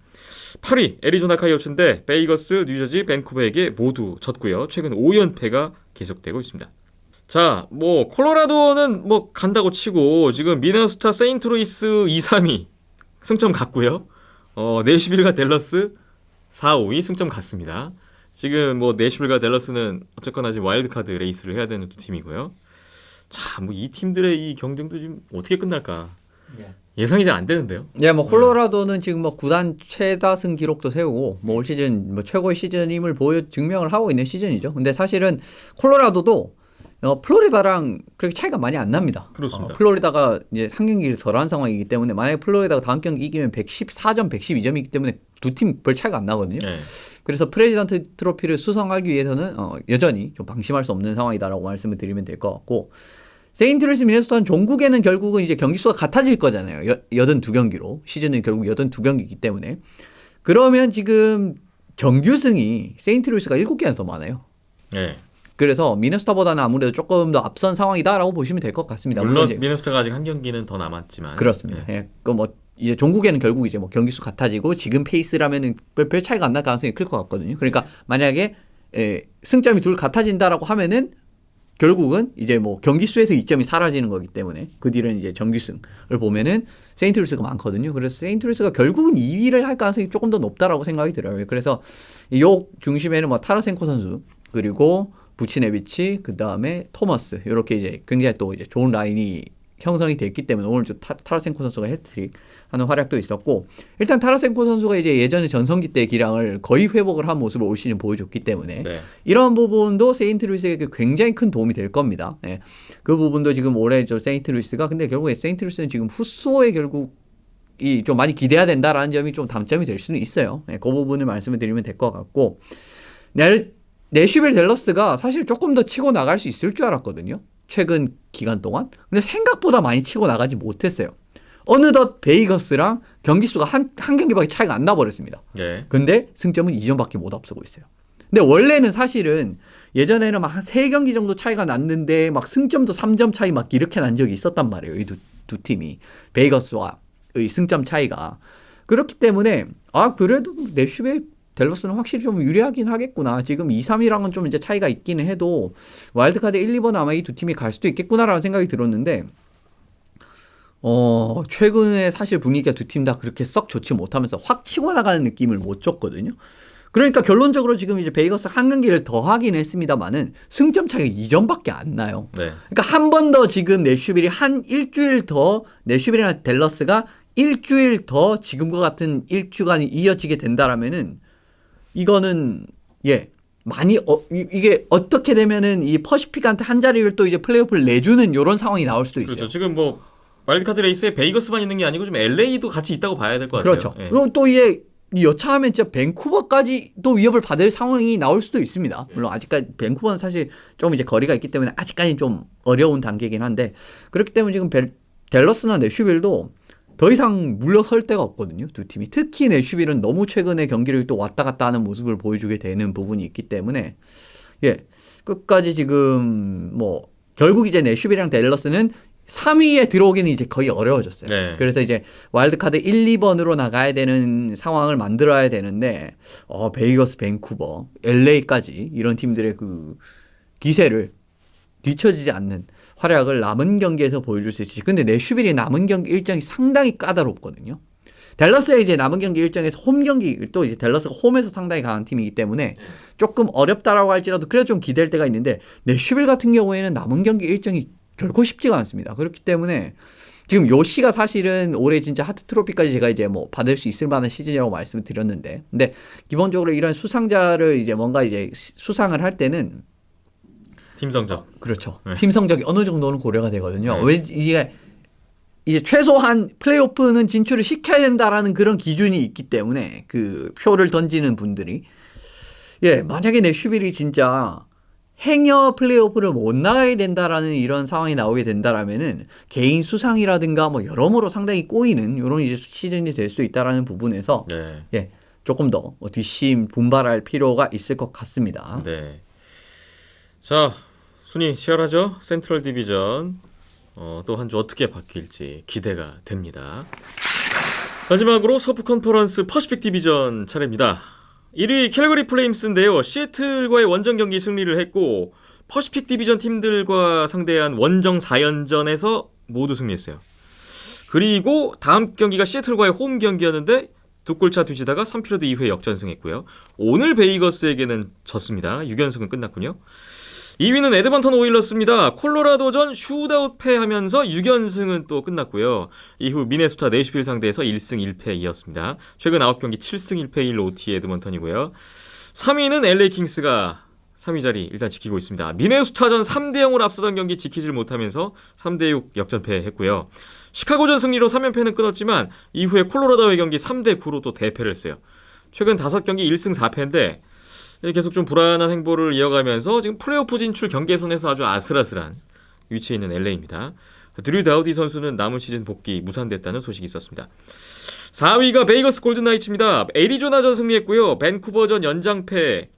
8위 애리조나 카이오츠인데 베이거스, 뉴저지, 밴쿠버에게 모두 졌고요. 최근 5연패가 계속되고 있습니다. 자, 콜로라도는 간다고 치고 지금 미네소타, 세인트루이스 2, 3위 승점 같고요. 내시빌과 댈러스 4, 5위 승점 같습니다. 지금 내시빌과 댈러스는 어쨌거나 지금 와일드카드 레이스를 해야 되는 두 팀이고요. 자, 이 팀들의 이 경쟁도 지금 어떻게 끝날까? 예상이 잘 안 되는데요. 네, 콜로라도는 지금 구단 최다승 기록도 세우고 올 시즌 최고의 시즌임을 증명을 하고 있는 시즌이죠. 근데 사실은 콜로라도도 플로리다랑 그렇게 차이가 많이 안 납니다. 그렇습니다. 플로리다가 이제 한 경기를 덜한 상황이기 때문에 만약에 플로리다가 다음 경기 이기면 114점, 112점이기 때문에 두 팀 별 차이가 안 나거든요. 네. 그래서 프레지던트 트로피를 수성하기 위해서는 여전히 좀 방심할 수 없는 상황이다라고 말씀을 드리면 될 것 같고, 세인트루이스 미네소타는 종국에는 결국은 이제 경기 수가 같아질 거잖아요. 82경기로 시즌은 결국 82경기이기 때문에 그러면 지금 정규승이 세인트루이스가 7개나 더 많아요. 네. 그래서 미네소타보다는 아무래도 조금 더 앞선 상황이다라고 보시면 될 것 같습니다. 물론 미네소타가 아직 한 경기는 더 남았지만 그렇습니다. 예. 이제 종국에는 결국 이제 경기수 같아지고 지금 페이스라면은 별 차이가 안 날 가능성이 클 것 같거든요. 그러니까 만약에 승점이 둘 같아진다라고 하면은 결국은 이제 경기수에서 2점이 사라지는 거기 때문에 그 뒤는 이제 정규승을 보면은 세인트루이스가 많거든요. 그래서 세인트루이스가 결국은 2위를 할 가능성이 조금 더 높다라고 생각이 들어요. 그래서 요 중심에는 타라센코 선수 그리고 부치네비치, 그 다음에 토머스 이렇게 이제 굉장히 또 이제 좋은 라인이 형성이 됐기 때문에 오늘 좀 타라센코 선수가 해트트릭 하는 활약도 있었고, 일단 타라센코 선수가 이제 예전에 전성기 때 기량을 거의 회복을 한 모습을 올 시즌 보여줬기 때문에 이런 부분도 세인트루이스에게 굉장히 큰 도움이 될 겁니다. 그 부분도 지금 올해 세인트루이스가 근데 결국에 세인트루이스는 지금 후소에 결국 좀 많이 기대해야 된다라는 점이 좀 단점이 될 수는 있어요. 그 부분을 말씀을 드리면 될 것 같고, 내슈빌 댈러스가 사실 조금 더 치고 나갈 수 있을 줄 알았거든요. 최근 기간 동안. 근데 생각보다 많이 치고 나가지 못했어요. 어느덧 베이거스랑 경기수가 한 경기밖에 차이가 안 나버렸습니다. 네. 근데 승점은 2점밖에 못 앞서고 있어요. 근데 원래는 사실은 예전에는 한 3경기 정도 차이가 났는데 승점도 3점 차이 이렇게 난 적이 있었단 말이에요. 이 두 팀이. 베이거스와의 승점 차이가. 그렇기 때문에 그래도 내슈빌 댈러스는 확실히 좀 유리하긴 하겠구나. 지금 2, 3위랑은 좀 이제 차이가 있기는 해도 와일드카드 1, 2번 아마 이 두 팀이 갈 수도 있겠구나라는 생각이 들었는데 최근에 사실 분위기가 두 팀 다 그렇게 썩 좋지 못하면서 확 치고 나가는 느낌을 못 줬거든요. 그러니까 결론적으로 지금 이제 베이거스 한 경기를 더 하긴 했습니다만은 승점 차이가 2점밖에 안 나요. 네. 그러니까 한 번 더 지금 내슈빌이 한 일주일 더 내슈빌이나 댈러스가 일주일 더 지금과 같은 일주간이 이어지게 된다라면은 이거는 많이 이게 어떻게 되면은 이 퍼시픽한테 한 자리를 또 이제 플레이오프를 내주는 이런 상황이 나올 수도 있어요. 그렇죠. 지금 와일드카드 레이스에 베이거스만 있는 게 아니고 좀 LA도 같이 있다고 봐야 될 것 같아요. 그렇죠. 예. 그리고 또 이게 여차하면 진짜 밴쿠버까지 또 위협을 받을 상황이 나올 수도 있습니다. 물론 아직까지 밴쿠버는 사실 좀 이제 거리가 있기 때문에 아직까지 좀 어려운 단계이긴 한데 그렇기 때문에 지금 댈러스나 내슈빌도 더 이상 물러설 데가 없거든요. 두 팀이. 특히 내슈빌은 너무 최근에 경기를 또 왔다 갔다 하는 모습을 보여주게 되는 부분이 있기 때문에 예 끝까지 지금 뭐 결국 이제 내슈빌이랑 댈러스는 3위에 들어오기는 이제 거의 어려워졌어요. 네. 그래서 이제 와일드카드 1, 2번으로 나가야 되는 상황을 만들어야 되는데 베이거스, 밴쿠버, LA까지 이런 팀들의 그 기세를 뒤처지지 않는 활약을 남은 경기에서 보여줄 수 있을지. 근데 내슈빌이 남은 경기 일정이 상당히 까다롭거든요. 댈러스의 이제 남은 경기 일정에서 홈 경기 또 이제 댈러스가 홈에서 상당히 강한 팀이기 때문에 조금 어렵다라고 할지라도 그래도 좀 기댈 때가 있는데 내슈빌 같은 경우에는 남은 경기 일정이 결코 쉽지가 않습니다. 그렇기 때문에 지금 요시가 사실은 올해 진짜 하트 트로피까지 제가 이제 뭐 받을 수 있을 만한 시즌이라고 말씀을 드렸는데, 근데 기본적으로 이런 수상자를 이제 뭔가 이제 수상을 할 때는 팀 성적. 그렇죠. 네. 팀 성적이 어느 정도는 고려가 되거든요. 네. 왜 이제 최소한 플레이오프는 진출을 시켜야 된다라는 그런 기준이 있기 때문에 그 표를 던지는 분들이 만약에 내슈빌이 진짜 행여 플레이오프를 못 나가게 된다라는 이런 상황이 나오게 된다라면은 개인 수상이라든가 뭐 여러모로 상당히 꼬이는 이런 이제 시즌이 될 수 있다라는 부분에서 네. 조금 더 뒷심 분발할 필요가 있을 것 같습니다. 네. 자, 순위 치열하죠? 센트럴 디비전. 또 한 주 어떻게 바뀔지 기대가 됩니다. 마지막으로 서부 컨퍼런스 퍼시픽 디비전 차례입니다. 1위 캘거리 플레임스인데요. 시애틀과의 원정 경기 승리를 했고 퍼시픽 디비전 팀들과 상대한 원정 4연전에서 모두 승리했어요. 그리고 다음 경기가 시애틀과의 홈 경기였는데 두 골차 뒤지다가 3피리어드 이후에 역전승했고요. 오늘 베이거스에게는 졌습니다. 6연승은 끝났군요. 2위는 에드먼턴 오일러스입니다. 콜로라도전 슈다웃 패하면서 6연승은 또 끝났고요. 이후 미네소타 내슈빌 상대에서 1승 1패 이었습니다. 최근 9경기 7승 1패 1OT 에드먼턴이고요. 3위는 LA 킹스가 3위 자리 일단 지키고 있습니다. 미네소타전 3대0으로 앞서던 경기 지키질 못하면서 3대6 역전패했고요. 시카고전 승리로 3연패는 끊었지만 이후에 콜로라도의 경기 3대9로 또 대패를 했어요. 최근 5경기 1승 4패인데 계속 좀 불안한 행보를 이어가면서 지금 플레이오프 진출 경계선에서 아주 아슬아슬한 위치에 있는 LA입니다. 드류 다우디 선수는 남은 시즌 복귀 무산됐다는 소식이 있었습니다. 4위가 베이거스 골든나이츠입니다. 애리조나전 승리했고요. 밴쿠버전 연장패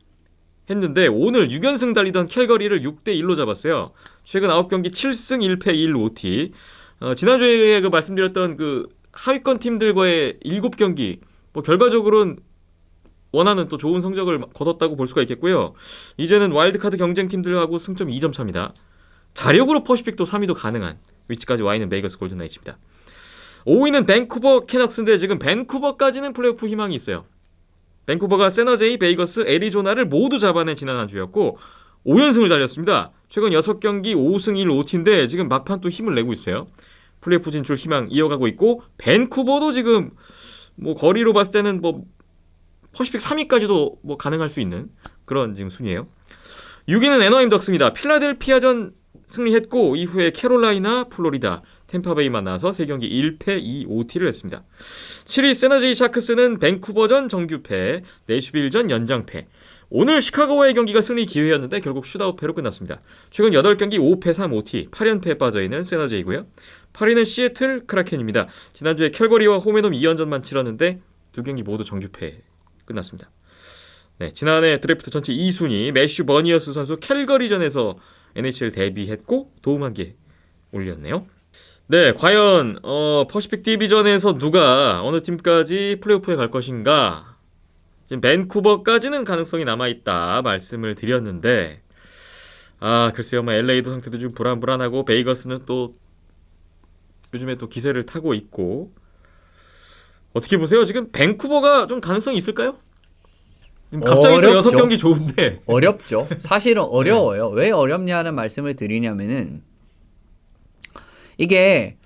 했는데 오늘 6연승 달리던 캘거리를 6대1로 잡았어요. 최근 9경기 7승 1패 1OT. 지난주에 말씀드렸던 그 하위권 팀들과의 7경기 뭐 결과적으로는 원하는 또 좋은 성적을 거뒀다고 볼 수가 있겠고요. 이제는 와일드카드 경쟁팀들하고 승점 2점 차입니다. 자력으로 퍼시픽도 3위도 가능한 위치까지 와 있는 베이거스 골든나이츠입니다. 5위는 밴쿠버 캐낙스인데 지금 밴쿠버까지는 플레이오프 희망이 있어요. 밴쿠버가 세너제이, 베이거스, 애리조나를 모두 잡아낸 지난 한 주였고 5연승을 달렸습니다. 최근 6경기 5승 1OT인데 지금 막판 또 힘을 내고 있어요. 플레이오프 진출 희망 이어가고 있고 밴쿠버도 지금 뭐 거리로 봤을 때는 뭐 퍼시픽 3위까지도 뭐 가능할 수 있는 그런 지금 순위예요. 6위는 애너임 덕스입니다. 필라델피아전 승리했고 이후에 캐롤라이나, 플로리다, 템파베이 만나서 3경기 1패 2OT를 했습니다. 7위 세너제이 샤크스는 밴쿠버전 정규패, 내슈빌전 연장패. 오늘 시카고와의 경기가 승리 기회였는데 결국 슈다웃패로 끝났습니다. 최근 8경기 5패 3OT, 8연패에 빠져있는 세너제이고요. 8위는 시애틀 크라켄입니다. 지난주에 캘거리와 홈앤홈 2연전만 치렀는데 2경기 모두 정규패 끝났습니다. 네, 지난해 드래프트 전체 2순위 매슈 버니어스 선수 캘거리전에서 NHL 데뷔했고 도움 한 개 올렸네요. 네, 과연 퍼시픽 디비전에서 누가 어느 팀까지 플레이오프에 갈 것인가? 지금 밴쿠버까지는 가능성이 남아있다 말씀을 드렸는데 글쎄요, LA도 상태도 좀 불안하고 베이거스는 또 요즘에 또 기세를 타고 있고 어떻게 보세요? 지금 밴쿠버가 좀 가능성이 있을까요? 갑자기 또 6경기 좋은데 어렵죠. 사실은 어려워요. 왜 어렵냐는 말씀을 드리냐면은 이게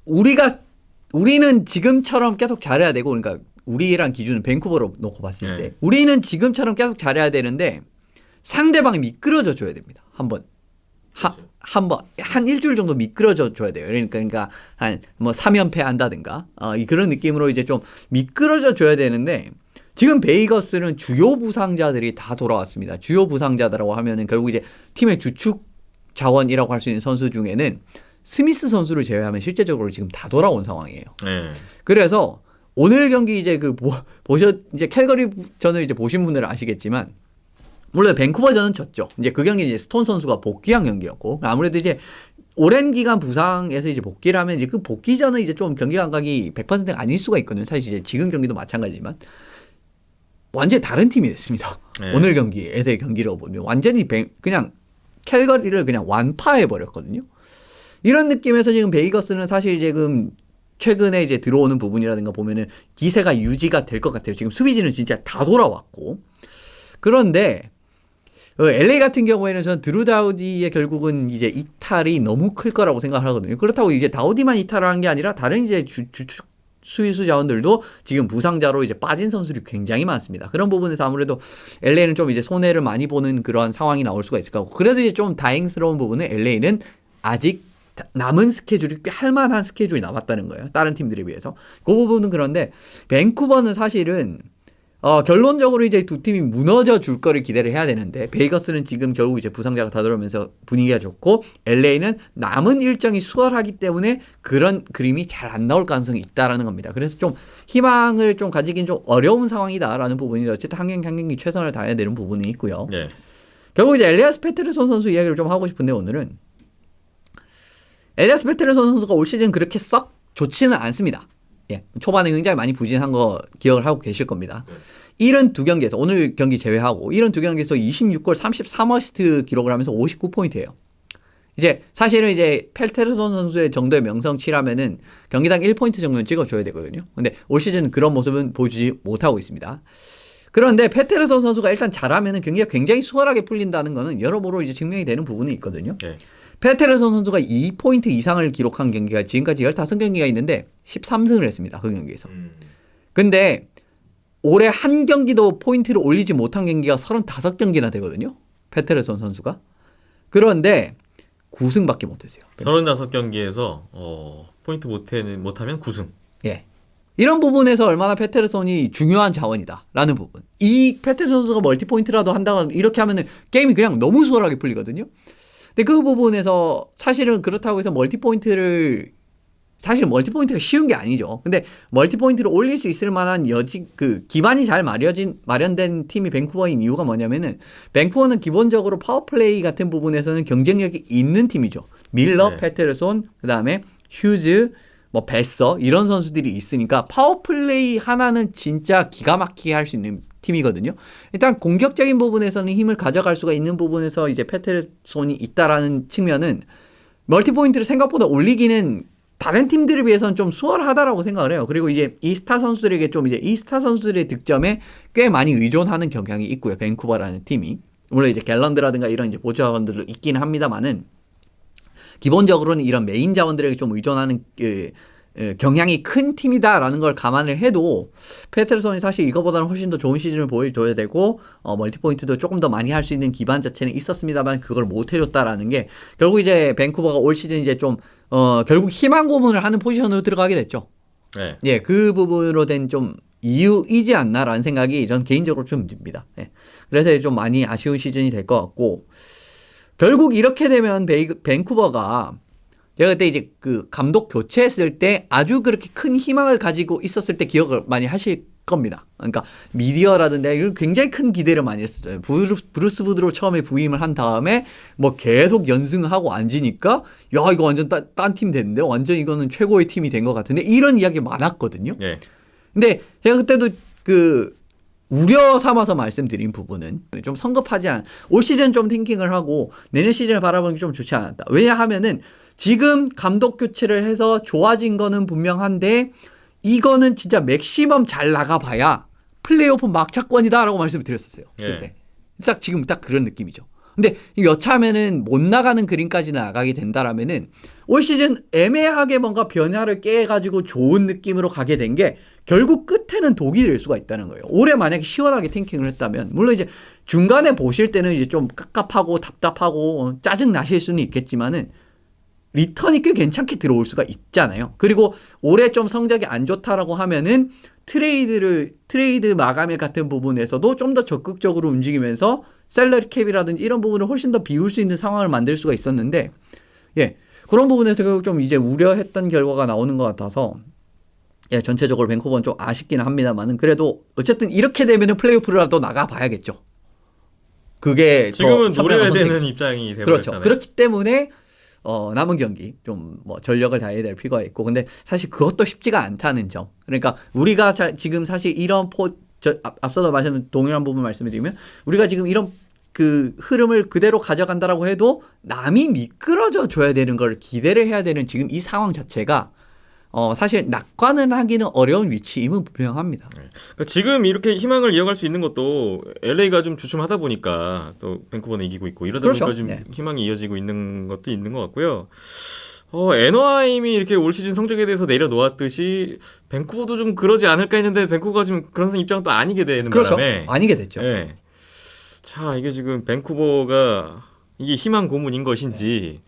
우리는 지금처럼 계속 잘해야 되고 그러니까 우리랑 기준은 밴쿠버로 놓고 봤을 때 우리는 지금처럼 계속 잘해야 되는데 상대방이 미끄러져 줘야 됩니다. 한 일주일 정도 미끄러져 줘야 돼요. 그러니까 한 뭐 3연패 한다든가 그런 느낌으로 이제 좀 미끄러져 줘야 되는데 지금 베이거스는 주요 부상자들이 다 돌아왔습니다. 주요 부상자라고 하면은 결국 이제 팀의 주축 자원이라고 할 수 있는 선수 중에는 스미스 선수를 제외하면 실제적으로 지금 다 돌아온 상황이에요. 네. 그래서 오늘 경기 이제 이제 캘거리전을 이제 보신 분들은 아시겠지만 물론 밴쿠버전은 졌죠. 이제 그 경기 이제 스톤 선수가 복귀한 경기였고 아무래도 이제 오랜 기간 부상에서 이제 복귀를 하면 이제 그 복귀전은 이제 좀 경기 감각이 100%가 아닐 수가 있거든요. 사실 이제 지금 경기도 마찬가지지만 완전히 다른 팀이 됐습니다. 네. 오늘 경기에서의 경기로 보면 완전히 그냥 캘거리를 그냥 완파해 버렸거든요. 이런 느낌에서 지금 베이거스는 사실 지금 최근에 이제 들어오는 부분이라든가 보면은 기세가 유지가 될 것 같아요. 지금 수비진은 진짜 다 돌아왔고. 그런데 LA 같은 경우에는 저는 드루 다우디의 결국은 이제 이탈이 너무 클 거라고 생각을 하거든요. 그렇다고 이제 다우디만 이탈을 한 게 아니라 다른 이제 주축 수비수 자원들도 지금 부상자로 이제 빠진 선수들이 굉장히 많습니다. 그런 부분에서 아무래도 LA는 좀 이제 손해를 많이 보는 그런 상황이 나올 수가 있을 거고. 그래도 이제 좀 다행스러운 부분은 LA는 아직 남은 스케줄이 꽤 할만한 스케줄이 남았다는 거예요. 다른 팀들에 비해서. 그 부분은 그런데 밴쿠버는 사실은 결론적으로 이제 두 팀이 무너져 줄 거를 기대를 해야 되는데 베이거스는 지금 결국 이제 부상자가 다 들어오면서 분위기가 좋고 LA는 남은 일정이 수월하기 때문에 그런 그림이 잘 안 나올 가능성이 있다라는 겁니다. 그래서 좀 희망을 좀 가지긴 좀 어려운 상황이다라는 부분이 어쨌든 한 경기 최선을 다해야 되는 부분이 있고요. 네. 결국 이제 엘리아스 페테르손 선수 이야기를 좀 하고 싶은데 오늘은 엘리아스 페테르손 선수가 올 시즌 그렇게 썩 좋지는 않습니다. 예, 초반에 굉장히 많이 부진한 거 기억을 하고 계실 겁니다. 72경기에서 오늘 경기 제외하고 72경기에서 26골 33어시스트 기록을 하면서 59포인트예요. 이제 사실은 이제 페테르손 선수의 정도의 명성치라면은 경기당 1포인트 정도는 찍어줘야 되거든요. 근데 올 시즌 그런 모습은 보여주지 못하고 있습니다. 그런데 페테르손 선수가 일단 잘하면은 경기가 굉장히 수월하게 풀린다는 거는 여러모로 이제 증명이 되는 부분이 있거든요. 네. 페테르손 선수가 2포인트 이상을 기록한 경기가 지금까지 15경기가 있는데 13승을 했습니다. 그 경기에서. 근데 올해 한 경기도 포인트를 올리지 못한 경기가 35경기나 되거든요. 페테르손 선수가. 그런데 9승밖에 못했어요. 35경기에서 포인트 못하면 9승. 예. 이런 부분에서 얼마나 페테르손이 중요한 자원이다라는 부분. 이 페테르손 선수가 멀티포인트라도 한다고 이렇게 하면은 게임이 그냥 너무 수월하게 풀리거든요. 근데 그 부분에서 사실은 그렇다고 해서 사실 멀티포인트가 쉬운 게 아니죠. 근데 멀티포인트를 올릴 수 있을 만한 기반이 잘 마련된 팀이 밴쿠버인 이유가 뭐냐면은 밴쿠버는 기본적으로 파워플레이 같은 부분에서는 경쟁력이 있는 팀이죠. 밀러, 네. 페테르손, 그 다음에 휴즈, 뭐 베서 이런 선수들이 있으니까 파워플레이 하나는 진짜 기가 막히게 할 수 있는 팀이거든요. 일단 공격적인 부분에서는 힘을 가져갈 수가 있는 부분에서 이제 페테르손이 있다라는 측면은 멀티포인트를 생각보다 올리기는 다른 팀들에 비해서는 좀 수월하다라고 생각을 해요. 그리고 이제 이 스타 선수들에게 좀 이제 이 스타 선수들의 득점에 꽤 많이 의존하는 경향이 있고요. 밴쿠버라는 팀이. 물론 이제 갤런드라든가 이런 이제 보조 자원들도 있긴 합니다만은 기본적으로는 이런 메인 자원들에게 좀 의존하는 경향이 큰 팀이다라는 걸 감안을 해도 페테르손이 사실 이거보다는 훨씬 더 좋은 시즌을 보여줘야 되고 멀티포인트도 조금 더 많이 할 수 있는 기반 자체는 있었습니다만 그걸 못 해줬다라는 게 결국 이제 밴쿠버가 올 시즌 이제 좀 결국 희망 고문을 하는 포지션으로 들어가게 됐죠. 네. 예, 그 부분으로 된 좀 이유이지 않나라는 생각이 전 개인적으로 좀 듭니다. 예. 그래서 좀 많이 아쉬운 시즌이 될 것 같고 결국 이렇게 되면 밴쿠버가 제가 그때 이제 그 감독 교체했을 때 아주 그렇게 큰 희망을 가지고 있었을 때 기억을 많이 하실 겁니다. 그러니까 미디어라든가 굉장히 큰 기대를 많이 했었어요. 브루스 부드로 처음에 부임을 한 다음에 뭐 계속 연승하고 앉으니까 야 이거 완전 딴 팀 됐는데 완전 이거는 최고의 팀이 된 것 같은데 이런 이야기 많았거든요. 네. 근데 제가 그때도 우려 삼아서 말씀드린 부분은 좀 성급하지 않은 올 시즌 좀 띵킹을 하고 내년 시즌을 바라보는 게 좀 좋지 않았다. 왜냐하면은 지금 감독 교체를 해서 좋아진 거는 분명한데 이거는 진짜 맥시멈 잘 나가봐야 플레이오프 막차권이다라고 말씀을 드렸었어요. 예. 그때 지금 딱 그런 느낌이죠. 근데 여차하면은 못 나가는 그림까지 나가게 된다라면은 올 시즌 애매하게 뭔가 변화를 깨가지고 좋은 느낌으로 가게 된 게 결국 끝에는 독이 될 수가 있다는 거예요. 올해 만약에 시원하게 탱킹을 했다면 물론 이제 중간에 보실 때는 이제 좀 깝깝하고 답답하고 짜증 나실 수는 있겠지만은 리턴이 꽤 괜찮게 들어올 수가 있잖아요. 그리고 올해 좀 성적이 안 좋다라고 하면은 트레이드 마감일 같은 부분에서도 좀 더 적극적으로 움직이면서 셀러리 캡이라든지 이런 부분을 훨씬 더 비울 수 있는 상황을 만들 수가 있었는데, 예. 그런 부분에서 결국 좀 이제 우려했던 결과가 나오는 것 같아서, 예, 전체적으로 밴쿠버는 좀 아쉽기는 합니다만은 그래도 어쨌든 이렇게 되면은 플레이오프라도 나가 봐야겠죠. 그게 지금은 더 노려야 현명한 되는 선택이죠. 입장이 되버렸잖아요. 그렇죠. 그렇기 때문에 남은 경기 좀 뭐 전력을 다해야 될 필요가 있고, 근데 사실 그것도 쉽지가 않다는 점. 그러니까 우리가 지금 사실 이런 앞서도 동일한 부분 말씀을 드리면 우리가 지금 이런 그 흐름을 그대로 가져간다라고 해도 남이 미끄러져 줘야 되는 걸 기대를 해야 되는 지금 이 상황 자체가 사실 낙관을 하기는 어려운 위치임은 분명합니다. 그러니까 지금 이렇게 희망을 이어갈 수 있는 것도 LA가 좀 주춤하다 보니까 또 밴쿠버는 이기고 있고 이러다 그렇죠. 보니까 좀 네. 희망이 이어지고 있는 것도 있는 것 같고요. 애너하임이 이렇게 올 시즌 성적에 대해서 내려놓았듯이 밴쿠버도 좀 그러지 않을까 했는데 밴쿠버가 좀 그런 입장은 또 아니게 되는 그렇죠. 바람에 아니게 됐죠. 네. 자, 이게 지금 밴쿠버가 이게 희망 고문인 것인지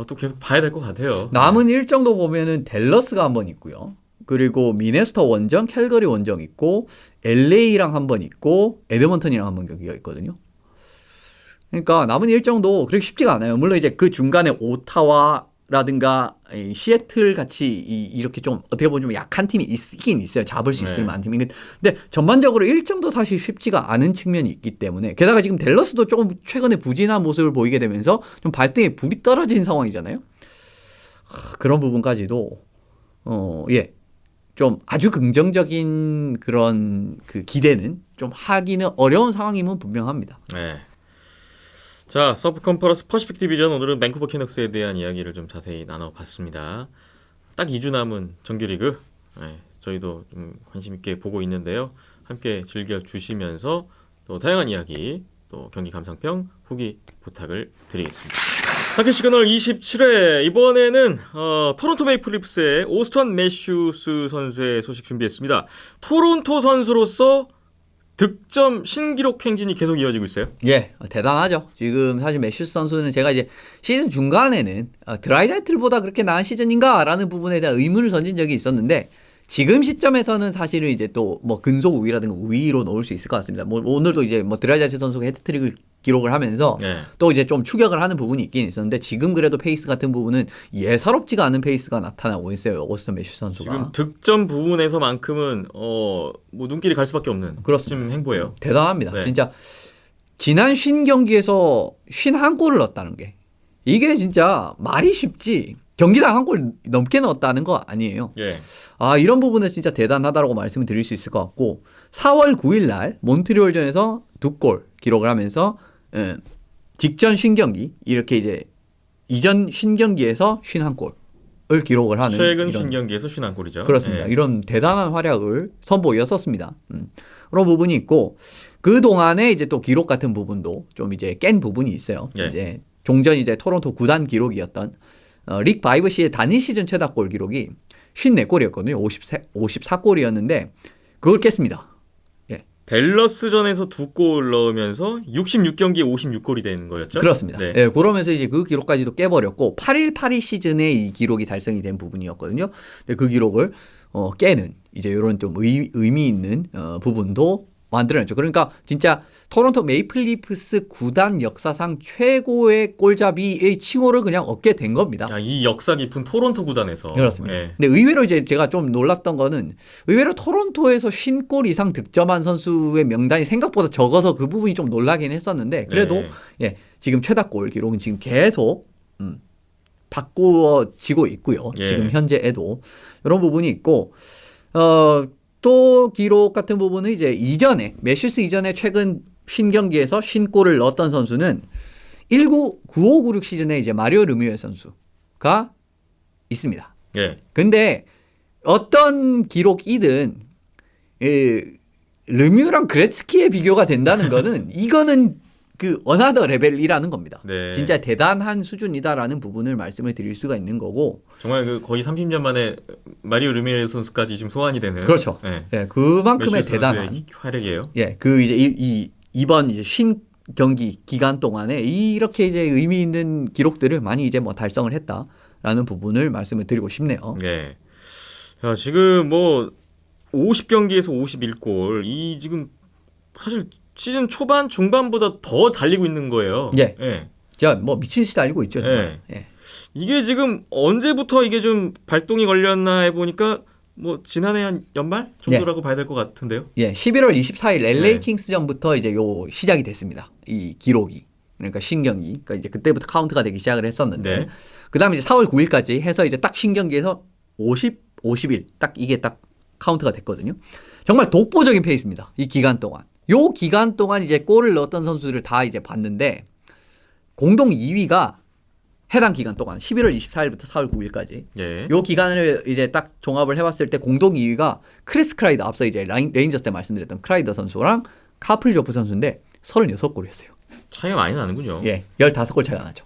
또 계속 봐야 될 것 같아요. 남은 일정도 보면은 댈러스가 한 번 있고요. 그리고 미네소타 원정, 캘거리 원정 있고 LA랑 한 번 있고 에드먼턴이랑 한 번 경기가 있거든요. 그러니까 남은 일정도 그렇게 쉽지가 않아요. 물론 이제 그 중간에 오타와라든가 시애틀 같이 이렇게 좀 어떻게 보면 좀 약한 팀이 있긴 있어요. 잡을 수 있을 네. 만한 팀이. 근데 전반적으로 일정도 사실 쉽지가 않은 측면이 있기 때문에, 게다가 지금 댈러스도 조금 최근에 부진한 모습을 보이게 되면서 좀 발등에 불이 떨어진 상황이잖아요. 그런 부분까지도 예. 좀 아주 긍정적인 그런 그 기대는 좀 하기는 어려운 상황임은 분명합니다. 네. 자, 서브 컨퍼런스 퍼시픽 디비전 오늘은 밴쿠버 캐너스에 대한 이야기를 좀 자세히 나눠봤습니다. 딱 2주 남은 정규리그, 네, 저희도 좀 관심 있게 보고 있는데요. 함께 즐겨주시면서 또 다양한 이야기, 또 경기 감상평, 후기 부탁을 드리겠습니다. 하키 시그널 27회, 이번에는 토론토 메이플리프스의 오스턴 매슈스 선수의 소식 준비했습니다. 토론토 선수로서 득점 신기록 행진이 계속 이어지고 있어요. 예, 대단하죠. 지금 사실 매슈스 선수는 제가 이제 시즌 중간에는 드라이자이틀보다 그렇게 나은 시즌인가라는 부분에 대한 의문을 던진 적이 있었는데, 지금 시점에서는 사실은 이제 또 뭐 근속 우위라든가 우위로 놓을 수 있을 것 같습니다. 뭐 오늘도 이제 뭐 드라이자이틀 선수가 헤트트릭을 기록을 하면서 네. 또 이제 좀 추격을 하는 부분이 있긴 있었는데, 지금 그래도 페이스 같은 부분은 예사롭지가 않은 페이스가 나타나고 있어요. 오스턴 매슈스 선수가. 지금 득점 부분에서만큼은 뭐 눈길이 갈 수밖에 없는 그렇습니다. 지금 행보예요. 대단합니다. 네. 진짜 지난 50경기에서 51골을 넣었다는 게, 이게 진짜 말이 쉽지 경기당 한 골 넘게 넣었다는 거 아니에요. 예. 이런 부분은 진짜 대단하다라고 말씀을 드릴 수 있을 것 같고, 4월 9일 날 몬트리올전에서 2골 기록을 하면서 직전 50경기 이렇게 이제 이전 50경기에서 51골을 기록을 하는 최근 이런, 신경기에서 51골이죠. 그렇습니다. 예. 이런 대단한 활약을 선보였었습니다. 그런 부분이 있고, 그 동안에 이제 또 기록 같은 부분도 좀 이제 깬 부분이 있어요. 예. 이제 종전 이제 토론토 구단 기록이었던 릭 바이브시의 단일 시즌 최다골 기록이 54골이었거든요. 54골이었는데 그걸 깼습니다. 예. 댈러스전에서 2골 넣으면서 66경기에 56골이 된 거였죠? 그렇습니다. 네. 예, 그러면서 이제 그 기록까지도 깨버렸고 8일 시즌에 이 기록이 달성이 된 부분이었거든요. 근데 그 기록을 깨는 이제 이런 좀 의미 있는 부분도 만들어냈죠. 그러니까 진짜 토론토 메이플리프스 구단 역사상 최고의 골잡이의 칭호를 그냥 얻게 된 겁니다. 이 역사 깊은 토론토 구단에서. 그렇습니다. 예. 근데 의외로 이제 제가 좀 놀랐던 거는, 의외로 토론토에서 50골 이상 득점한 선수의 명단이 생각보다 적어서 그 부분이 좀 놀라긴 했었는데, 그래도 네. 예, 지금 최다골 기록은 지금 계속 바꾸어지고 있고요. 예. 지금 현재에도 이런 부분이 있고, 또 기록 같은 부분은 이제 매슈스 이전에 최근 신경기에서 50골을 넣었던 선수는 95-96 시즌에 이제 마리오 르미에 선수가 있습니다. 예. 근데 어떤 기록이든 르뮤랑 그레츠키의 비교가 된다는 거는 이거는 그 어나더 레벨이라는 겁니다. 네. 진짜 대단한 수준이다라는 부분을 말씀을 드릴 수가 있는 거고. 정말 그 거의 30년 만에 마리오 르미에레스 선수까지 지금 소환이 되는. 그렇죠. 네. 예, 그만큼의 메시 대단한 선수의 활약이에요. 예, 그 이제 이번 이제 신 경기 기간 동안에 이렇게 이제 의미 있는 기록들을 많이 이제 뭐 달성을 했다라는 부분을 말씀을 드리고 싶네요. 네. 자, 지금 뭐 50경기에서 51골. 이 지금 사실 시즌 초반 중반보다 더 달리고 있는 거예요. 예. 예. 진짜 뭐 미친 듯이 달리고 있죠. 정말. 예. 이게 지금 언제부터 이게 좀 발동이 걸렸나 해보니까 뭐 지난해 한 연말 정도라고 봐야 될 것 같은데요. 예, 11월 24일 LA 네. 킹스전부터 이제 요 시작이 됐습니다. 이 기록이. 그러니까 신경기. 그러니까 이제 그때부터 카운트가 되기 시작을 했었는데 네. 그다음에 이제 4월 9일까지 해서 이제 딱 신경기에서 50일 딱 이게 딱 카운트가 됐거든요. 정말 독보적인 페이스입니다. 이 기간 동안. 요 기간 동안 이제 골을 넣었던 선수들을 다 이제 봤는데 공동 2위가 해당 기간 동안 11월 24일부터 4월 9일까지 예. 요 기간을 이제 딱 종합을 해봤을 때 공동 2위가 크리스 크라이더, 앞서 이제 레인저스 때 말씀드렸던 크라이더 선수랑 카프리조프 선수인데 36골을 했어요. 차이가 많이 나는군요. 예, 15골 차이가 나죠.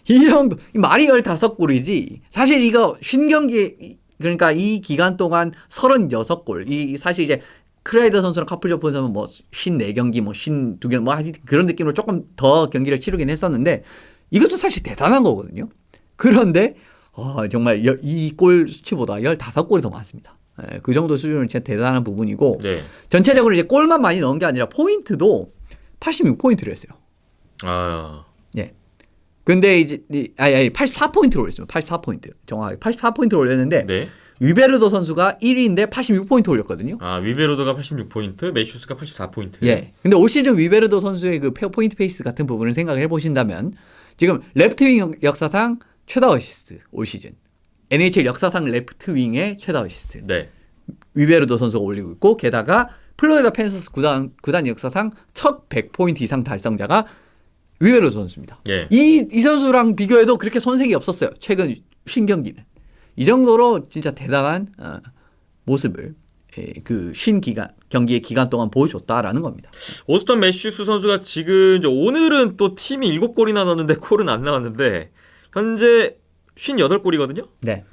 이 정도 말이 15골이지 사실 이거 신경기 그러니까 이 기간 동안 36골 이 사실 이제 크라이더 선수랑 카프리조프 선수는 뭐 54경기 뭐 52경기 뭐 그런 느낌으로 조금 더 경기를 치르긴 했었는데 이것도 사실 대단한 거거든요. 그런데 정말 이 골 수치보다 15골이 더 많습니다. 예, 그 정도 수준은 진짜 대단한 부분이고 네. 전체적으로 이제 골만 많이 넣은 게 아니라 포인트도 86포인트를 했어요. 아. 예. 근데 이제 84포인트를 올렸어요. 84포인트. 정확하게 84포인트를 올렸는데 네. 위베르도 선수가 1위인데 86포인트 올렸거든요. 아, 위베로드가 86포인트, 메슈스가 84포인트. 예. 근데 올 시즌 위베르도 선수의 그 포인트 페이스 같은 부분을 생각을 해보신다면 지금 레프트윙 역사상 최다 어시스트 올 시즌 NHL 역사상 레프트윙의 최다 어시스트 네. 위베르도 선수가 올리고 있고 게다가 플로리다 팬서스 구단 역사상 첫 100포인트 이상 달성자가 위베르도 선수입니다. 예. 이 선수랑 비교해도 그렇게 손색이 없었어요. 최근 신경기는. 이 정도로 진짜 대단한 모습을 그 경기의 기간 동안 보여줬다라는 겁니다. 오스턴 매슈스 선수가 지금 이제 오늘은 또 팀이 7골이나 넣었는데 골은 안 나왔는데 현재 58골이거든요. 네.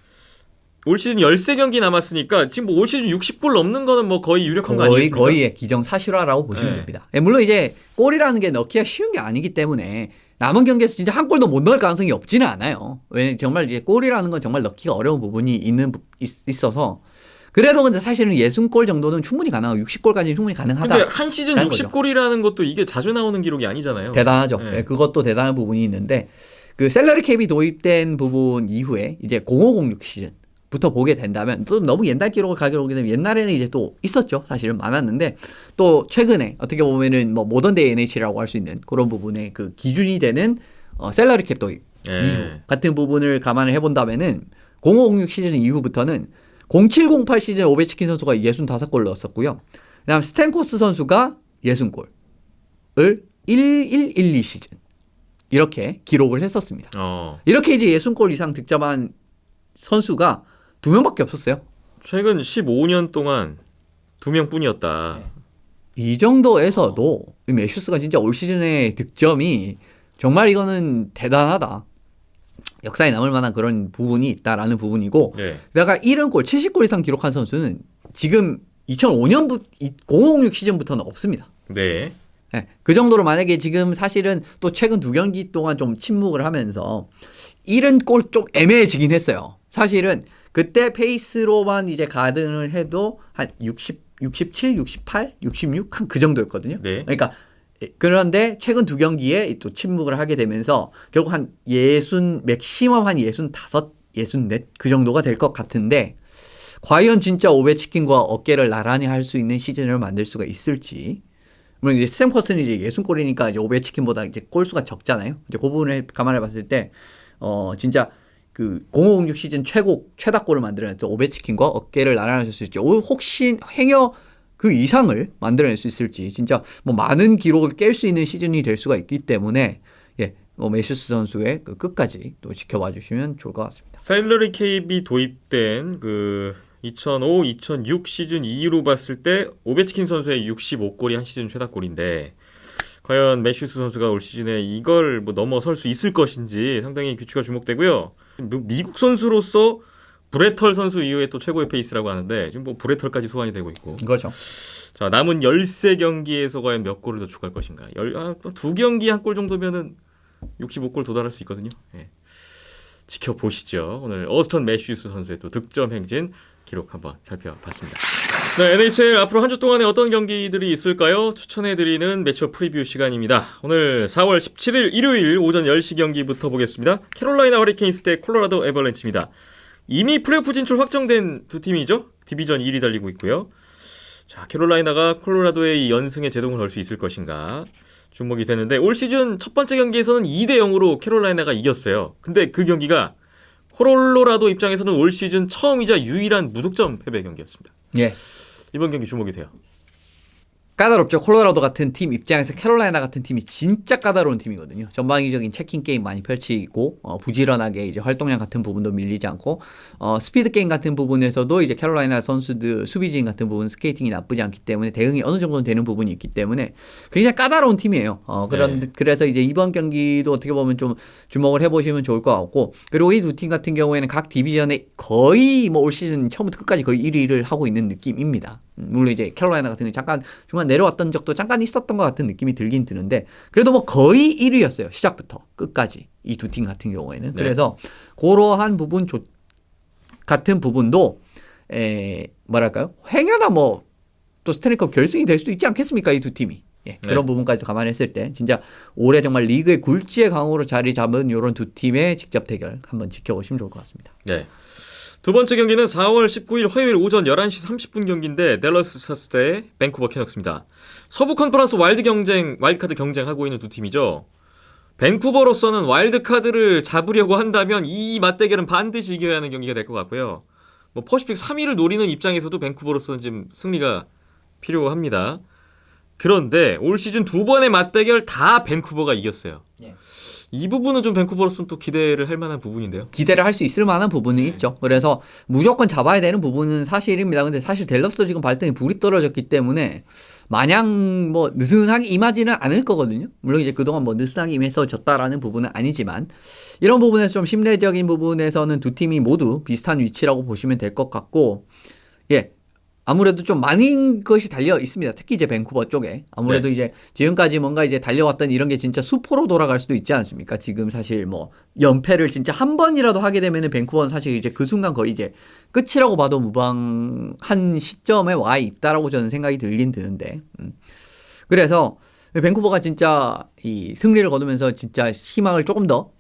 올 시즌 13경기 남았으니까 지금 뭐 올 시즌 60골 넘는 거는 뭐 거의 유력한 거 아니겠습니까? 거의 기정사실화라고 보시면 네. 됩니다. 물론 이제 골이라는 게 넣기가 쉬운 게 아니기 때문에 남은 경기에서 진짜 한 골도 못 넣을 가능성이 없지는 않아요. 왜냐면 정말 이제 골이라는 건 정말 넣기가 어려운 부분이 있어서 그래도 근데 사실은 60골 정도는 충분히 가능하고 60골까지는 충분히 가능하다. 근데 한 시즌 60골이라는 것도 이게 자주 나오는 기록이 아니잖아요. 대단하죠. 네. 네, 그것도 대단한 부분이 있는데 그 셀러리 캡이 도입된 부분 이후에 이제 0506 시즌부터 보게 된다면 또 너무 옛날 기록을 가기로 오게 되면 옛날에는 이제 또 있었죠. 사실은 많았는데 또 최근에 어떻게 보면은 뭐 모던데이 NHL이라고 할 수 있는 그런 부분의 그 기준이 되는 셀러리 캡 도입 이후 같은 부분을 감안을 해본다면은 0506 시즌 이후부터는 0708 시즌 오베치킨 선수가 65골 넣었었고요. 그다음 스탠코스 선수가 60골을 1112 시즌 이렇게 기록을 했었습니다. 이렇게 이제 60골 이상 득점한 선수가 2명밖에 없었어요. 최근 15년 동안 2명뿐이었다. 이 정도에서도 매슈스가 진짜 올 시즌의 득점이 정말 이거는 대단하다. 역사에 남을 만한 그런 부분이 있다라는 부분이고 네. 내가 70골, 70골 이상 기록한 선수는 지금 2005년부터 0506 시즌부터는 없습니다. 네. 네, 그 정도로 만약에 지금 사실은 또 최근 2경기 동안 좀 침묵을 하면서 70골 좀 애매해지긴 했어요. 사실은 그때 페이스로만 이제 가등을 해도 한 67, 68, 66 한 그 정도였거든요. 네. 그러니까 그런데 최근 2경기에 또 침묵을 하게 되면서 결국 한 60, 맥시멈 한 65, 64 그 정도가 될 것 같은데 과연 진짜 오베치킨과 어깨를 나란히 할 수 있는 시즌을 만들 수가 있을지. 물론 이제 스탬커스는 이제 60골이니까 이제 오베치킨보다 이제 골수가 적잖아요. 이제 그 부분을 감안해 봤을 때 진짜 그 0506 시즌 최다골을 만들어낸 또 오베치킨과 어깨를 나란히 할 수 있을지 혹시 행여 그 이상을 만들어낼 수 있을지 진짜 뭐 많은 기록을 깰 수 있는 시즌이 될 수가 있기 때문에 매슈스 선수의 그 끝까지 또 지켜봐 주시면 좋을 것 같습니다. 셀러리 캡이 도입된 그 2005, 2006 시즌 이후로 봤을 때 오베치킨 선수의 65골이 한 시즌 최다골인데 과연 매슈스 선수가 올 시즌에 이걸 뭐 넘어설 수 있을 것인지 상당히 귀추가 주목되고요. 미국 선수로서 브레털 선수 이후에 또 최고의 페이스라고 하는데 지금 뭐 브레털까지 소환이 되고 있고. 그렇죠. 자, 남은 13경기에서 과연 몇 골을 더 추가할 것인가. 2경기 한 골 정도면은 65골 도달할 수 있거든요. 예. 지켜보시죠. 오늘 어스턴 매슈스 선수의 또 득점 행진 기록 한번 살펴봤습니다. 네, NHL 앞으로 한 주 동안에 어떤 경기들이 있을까요? 추천해드리는 매치업 프리뷰 시간입니다. 오늘 4월 17일 일요일 오전 10시 경기부터 보겠습니다. 캐롤라이나 허리케인스 대 콜로라도 애벌렌치입니다. 이미 플레이오프 진출 확정된 두 팀이죠. 디비전 1위 달리고 있고요. 자, 캐롤라이나가 콜로라도의 이 연승에 제동을 걸 수 있을 것인가 주목이 되는데 올 시즌 첫 번째 경기에서는 2대 0으로 캐롤라이나가 이겼어요. 근데 그 경기가 콜로라도 입장에서는 올 시즌 처음이자 유일한 무득점 패배 경기였습니다. 예. 이번 경기 주목이 돼요. 까다롭죠. 콜로라도 같은 팀 입장에서 캐롤라이나 같은 팀이 진짜 까다로운 팀이거든요. 전방위적인 체킹 게임 많이 펼치고 부지런하게 이제 활동량 같은 부분도 밀리지 않고 스피드 게임 같은 부분에서도 이제 캐롤라이나 선수들 수비진 같은 부분 스케이팅이 나쁘지 않기 때문에 대응이 어느 정도는 되는 부분이 있기 때문에 굉장히 까다로운 팀이에요. 그래서 이제 이번 경기도 어떻게 보면 좀 주목을 해보시면 좋을 것 같고 그리고 이 두 팀 같은 경우에는 각 디비전에 거의 뭐 올 시즌 처음부터 끝까지 거의 1위를 하고 있는 느낌입니다. 물론 이제 캐롤라이나 같은 경우 잠깐 중간 내려왔던 적도 잠깐 있었던 것 같은 느낌이 들긴 드는데 그래도 뭐 거의 1위였어요. 시작부터 끝까지 이 두 팀 같은 경우에는. 네. 그래서 그러한 부분 같은 부분도 뭐랄까요? 행여나 뭐 또 스탠리컵 결승이 될 수도 있지 않겠습니까? 이 두 팀이. 예, 그런 네. 부분까지 감안했을 때 진짜 올해 정말 리그의 굴지의 강호로 자리 잡은 이런 두 팀의 직접 대결 한번 지켜보시면 좋을 것 같습니다. 네. 두 번째 경기는 4월 19일 화요일 오전 11시 30분 경기인데 댈러스 스타스 대 밴쿠버 캐너스입니다. 서부 컨퍼런스 와일드카드 경쟁하고 있는 두 팀이죠. 밴쿠버로서는 와일드카드를 잡으려고 한다면 이 맞대결은 반드시 이겨야 하는 경기가 될 것 같고요. 뭐 퍼시픽 3위를 노리는 입장에서도 밴쿠버로서는 지금 승리가 필요합니다. 그런데 올 시즌 두 번의 맞대결 다 밴쿠버가 이겼어요. 예. 이 부분은 좀 밴쿠버로서는 또 기대를 할 만한 부분인데요. 기대를 할 수 있을 만한 부분은 있죠. 그래서 무조건 잡아야 되는 부분은 사실입니다. 근데 사실 댈러스도 지금 발등에 불이 떨어졌기 때문에 마냥 뭐 느슨하게 임하지는 않을 거거든요. 물론 이제 그동안 뭐 느슨하게 임해서 졌다라는 부분은 아니지만 이런 부분에서 좀 심리적인 부분에서는 두 팀이 모두 비슷한 위치라고 보시면 될 것 같고 예. 아무래도 좀 많은 것이 달려 있습니다. 특히 이제 밴쿠버 쪽에. 아무래도 이제 지금까지 뭔가 이제 달려왔던 이런 게 진짜 수포로 돌아갈 수도 있지 않습니까? 지금 사실 뭐 연패를 진짜 한 번이라도 하게 되면은 밴쿠버는 사실 이제 그 순간 거의 이제 끝이라고 봐도 무방한 시점에 와 있다라고 저는 생각이 들긴 드는데. 그래서 밴쿠버가 진짜 이 승리를 거두면서 진짜 희망을 조금 더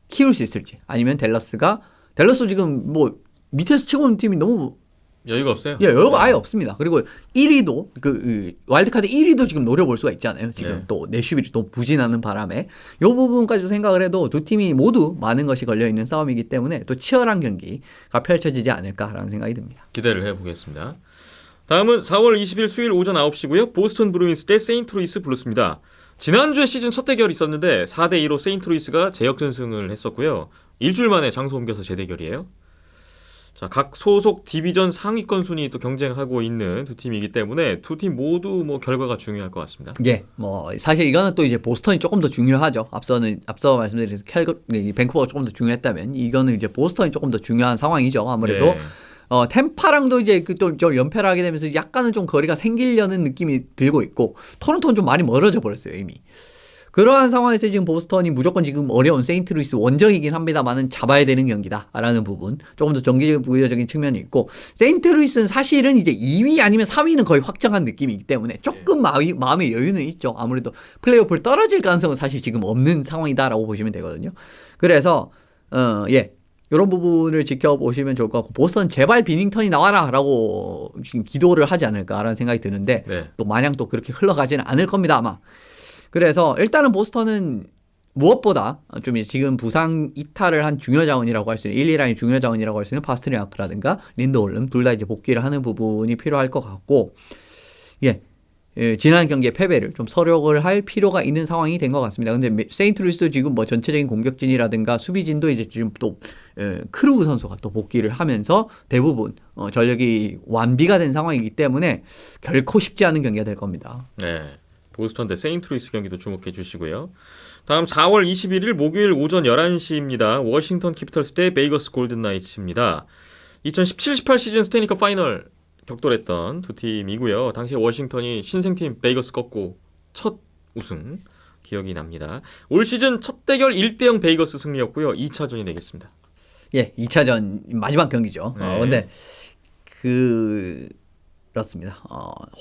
키울 수 있을지 아니면 댈러스 지금 뭐 밑에서 치고 오는 팀이 너무 여유가 없어요. 예, 여유가 아예 없습니다. 그리고 1위도 와일드카드 1위도 지금 노려볼 수가 있잖아요. 지금 네. 또 내슈빌이 또 부진하는 바람에 이 부분까지도 생각을 해도 두 팀이 모두 많은 것이 걸려 있는 싸움이기 때문에 또 치열한 경기가 펼쳐지지 않을까라는 생각이 듭니다. 기대를 해보겠습니다. 다음은 4월 20일 수요일 오전 9시고요. 보스턴 브루인스 대 세인트루이스 블루스입니다. 지난주에 시즌 첫 대결이 있었는데 4대 2로 세인트루이스가 재역전승을 했었고요. 일주일 만에 장소 옮겨서 재대결이에요. 자, 각 소속 디비전 상위권 순위 또 경쟁하고 있는 두 팀이기 때문에 두 팀 모두 뭐 결과가 중요할 것 같습니다. 예, 뭐 사실 이거는 또 이제 보스턴이 조금 더 중요하죠. 앞서 말씀드린 밴쿠버가 조금 더 중요했다면 이거는 이제 보스턴이 조금 더 중요한 상황이죠. 아무래도 네. 템파랑도 이제 또 연패를 하게 되면서 약간은 좀 거리가 생기려는 느낌이 들고 있고 토론토는 좀 많이 멀어져 버렸어요 이미. 그러한 상황에서 지금 보스턴이 무조건 지금 어려운 세인트루이스 원정이긴 합니다만은 잡아야 되는 경기다라는 부분 조금 더 정기적인 측면이 있고 세인트루이스는 사실은 이제 2위 아니면 3위는 거의 확정한 느낌이기 때문에 조금 마음의 여유는 있죠. 아무래도 플레이오프를 떨어질 가능성은 사실 지금 없는 상황이다라고 보시면 되거든요. 그래서 이런 부분을 지켜보시면 좋을 것 같고 보스턴 제발 비닝턴이 나와라라고 지금 기도를 하지 않을까라는 생각이 드는데 네. 또 마냥 또 그렇게 흘러가지는 않을 겁니다 아마. 그래서 일단은 보스턴은 무엇보다 좀 지금 부상 이탈을 한 중요 자원이라고 할 수 있는 1, 2라인 중요 자원이라고 할 수 있는 파스트리아크라든가 린드홀름 둘 다 이제 복귀를 하는 부분이 필요할 것 같고 지난 경기의 패배를 좀 서력을 할 필요가 있는 상황이 된 것 같습니다. 근데 세인트루이스도 지금 뭐 전체적인 공격진이라든가 수비진도 이제 지금 또 크루그 선수가 또 복귀를 하면서 대부분 전력이 완비가 된 상황이기 때문에 결코 쉽지 않은 경기가 될 겁니다. 네. 보스턴 대 세인트루이스 경기도 주목해 주시고요. 다음 4월 21일 목요일 오전 11시입니다. 워싱턴 캐피털스 대 베이거스 골든 나이츠입니다. 2017-18 시즌 스테이니컵 파이널 격돌했던 두 팀이고요. 당시에 워싱턴이 신생팀 베이거스 꺾고 첫 우승 기억이 납니다. 올 시즌 첫 대결 1대0 베이거스 승리였고요. 2차전이 되겠습니다. 예, 2차전 마지막 경기죠. 네. 근데 그렇습니다.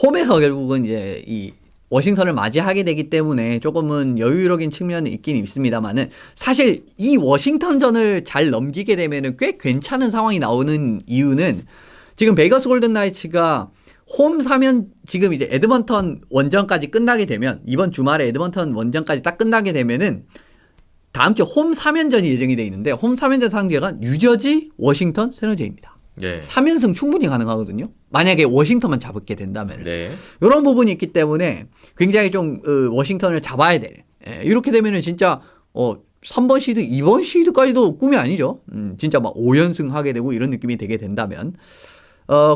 홈에서 결국은 이제 이 워싱턴을 맞이하게 되기 때문에 조금은 여유로운 측면이 있긴 있습니다만은 사실 이 워싱턴전을 잘 넘기게 되면은 꽤 괜찮은 상황이 나오는 이유는 지금 베이거스 골든 나이츠가 홈 3연 지금 이제 에드먼턴 원정까지 끝나게 되면 이번 주말에 에드먼턴 원정까지 딱 끝나게 되면은 다음 주 홈 3연전이 예정이 돼 있는데 홈 3연전 상대가 뉴저지, 워싱턴, 샌호제입니다. 네. 3연승 충분히 가능하거든요. 만약에 워싱턴만 잡게 된다면. 네. 이런 부분이 있기 때문에 굉장히 좀 워싱턴을 잡아야 될. 이렇게 되면은 진짜 3번 시드, 2번 시드까지도 꿈이 아니죠. 진짜 막 5연승 하게 되고 이런 느낌이 되게 된다면.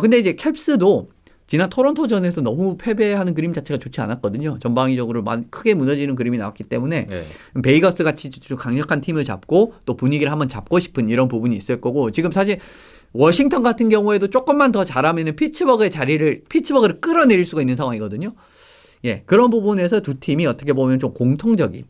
근데 이제 캡스도 지난 토론토전에서 너무 패배하는 그림 자체가 좋지 않았거든요. 전방위적으로 크게 무너지는 그림이 나왔기 때문에 네. 베이거스 같이 좀 강력한 팀을 잡고 또 분위기를 한번 잡고 싶은 이런 부분이 있을 거고 지금 사실 워싱턴 같은 경우에도 조금만 더 잘하면은 피츠버그를 끌어내릴 수가 있는 상황이거든요. 예, 그런 부분에서 두 팀이 어떻게 보면 좀 공통적인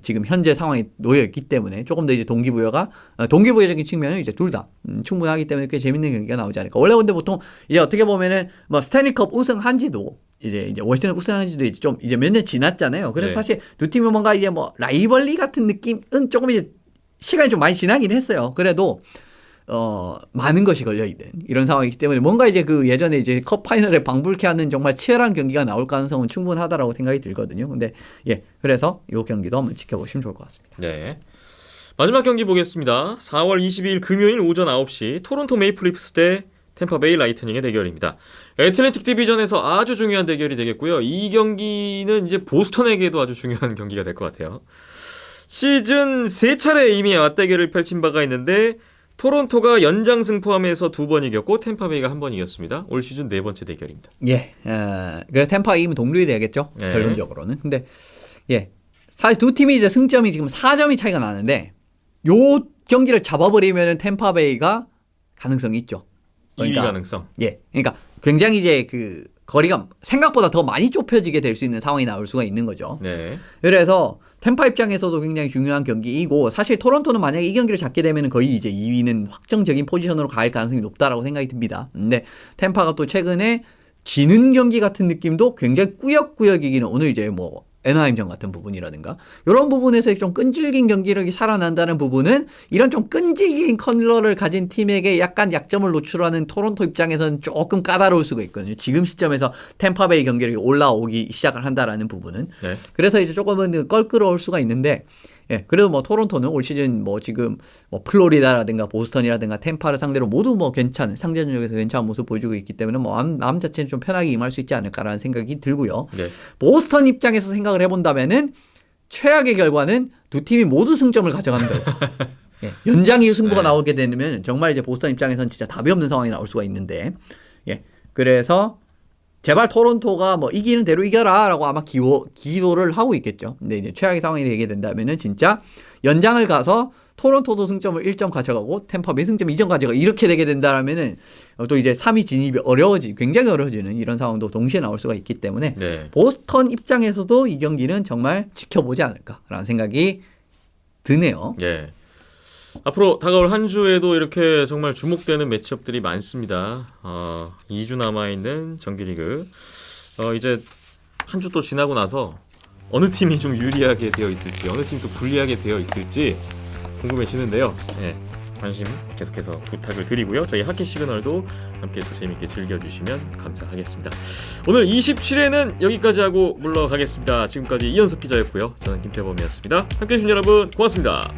지금 현재 상황에 놓여 있기 때문에 조금 더 이제 동기부여적인 측면은 이제 둘 다 충분하기 때문에 꽤 재밌는 경기가 나오지 않을까. 원래 근데 보통 이제 어떻게 보면은 뭐 스탠리컵 우승한지도 이제 워싱턴 우승한지도 이제 좀 이제 몇 년 지났잖아요. 그래서 네. 사실 두 팀이 뭔가 이제 뭐 라이벌리 같은 느낌은 조금 이제 시간이 좀 많이 지나긴 했어요. 그래도 많은 것이 걸려있는 이런 상황이기 때문에 뭔가 이제 그 예전에 이제 컵 파이널에 방불케 하는 정말 치열한 경기가 나올 가능성은 충분하다라고 생각이 들거든요. 근데 예, 그래서 이 경기도 한번 지켜보시면 좋을 것 같습니다. 네. 마지막 경기 보겠습니다. 4월 22일 금요일 오전 9시 토론토 메이플 리프스 대 템파베이 라이트닝의 대결입니다. 애틀랜틱 디비전에서 아주 중요한 대결이 되겠고요. 이 경기는 이제 보스턴에게도 아주 중요한 경기가 될 것 같아요. 시즌 3차례 이미 맞대결을 펼친 바가 있는데 토론토가 연장승 포함해서 2번 이겼고 템파베이가 1번 이겼습니다. 올 시즌 4번째 대결입니다. 예, 그래서 템파가 이기면 동률이 되겠죠. 네. 결론적으로는. 근데 예, 사실 두 팀이 이제 승점이 지금 4점이 차이가 나는데 요 경기를 잡아버리면은 템파베이가 가능성이 있죠. 2위 가능성. 예, 그러니까 굉장히 이제 그 거리가 생각보다 더 많이 좁혀지게 될 수 있는 상황이 나올 수가 있는 거죠. 네. 그래서 템파 입장에서도 굉장히 중요한 경기이고 사실 토론토는 만약에 이 경기를 잡게 되면 거의 이제 2위는 확정적인 포지션으로 갈 가능성이 높다라고 생각이 듭니다. 근데 템파가 또 최근에 지는 경기 같은 느낌도 굉장히 꾸역꾸역이기는 오늘 이제 뭐 애나하임전 같은 부분이라든가 이런 부분에서 좀 끈질긴 경기력이 살아난다는 부분은 이런 좀 끈질긴 컬러를 가진 팀에게 약간 약점을 노출하는 토론토 입장에서는 조금 까다로울 수가 있거든요. 지금 시점에서 템파베이 경기력이 올라오기 시작을 한다라는 부분은. 네. 그래서 이제 조금은 껄끄러울 수가 있는데 예, 그래도 뭐 토론토는 올 시즌 뭐 지금 뭐 플로리다라든가 보스턴이라든가 템파를 상대로 모두 뭐 괜찮은 상대 전적에서 괜찮은 모습 보여주고 있기 때문에 뭐 마음 자체는 좀 편하게 임할 수 있지 않을까라는 생각이 들고요. 네. 보스턴 입장에서 생각을 해본다면은 최악의 결과는 두 팀이 모두 승점을 가져가는 결과. 예, 연장 이후 승부가 네. 나오게 되면 정말 이제 보스턴 입장에서는 진짜 답이 없는 상황이 나올 수가 있는데 예, 그래서 제발 토론토가 뭐 이기는 대로 이겨라라고 아마 기도를 하고 있겠죠. 근데 이제 최악의 상황이 되게 된다면은 진짜 연장을 가서 토론토도 승점을 1점 가져가고 템파베이 승점 2점 가져가고 이렇게 되게 된다면은 또 이제 3위 진입이 굉장히 어려워지는 이런 상황도 동시에 나올 수가 있기 때문에 네. 보스턴 입장에서도 이 경기는 정말 지켜보지 않을까라는 생각이 드네요. 예. 앞으로 다가올 한 주에도 이렇게 정말 주목되는 매치업들이 많습니다. 2주 남아있는 정규리그. 이제 한 주 또 지나고 나서 어느 팀이 좀 유리하게 되어 있을지, 어느 팀이 또 불리하게 되어 있을지 궁금해지는데요. 예. 관심 계속해서 부탁을 드리고요. 저희 하키 시그널도 함께 또 재밌게 즐겨주시면 감사하겠습니다. 오늘 27회는 여기까지 하고 물러가겠습니다. 지금까지 이현석 기자였고요. 저는 김태범이었습니다. 함께해 주신 여러분 고맙습니다.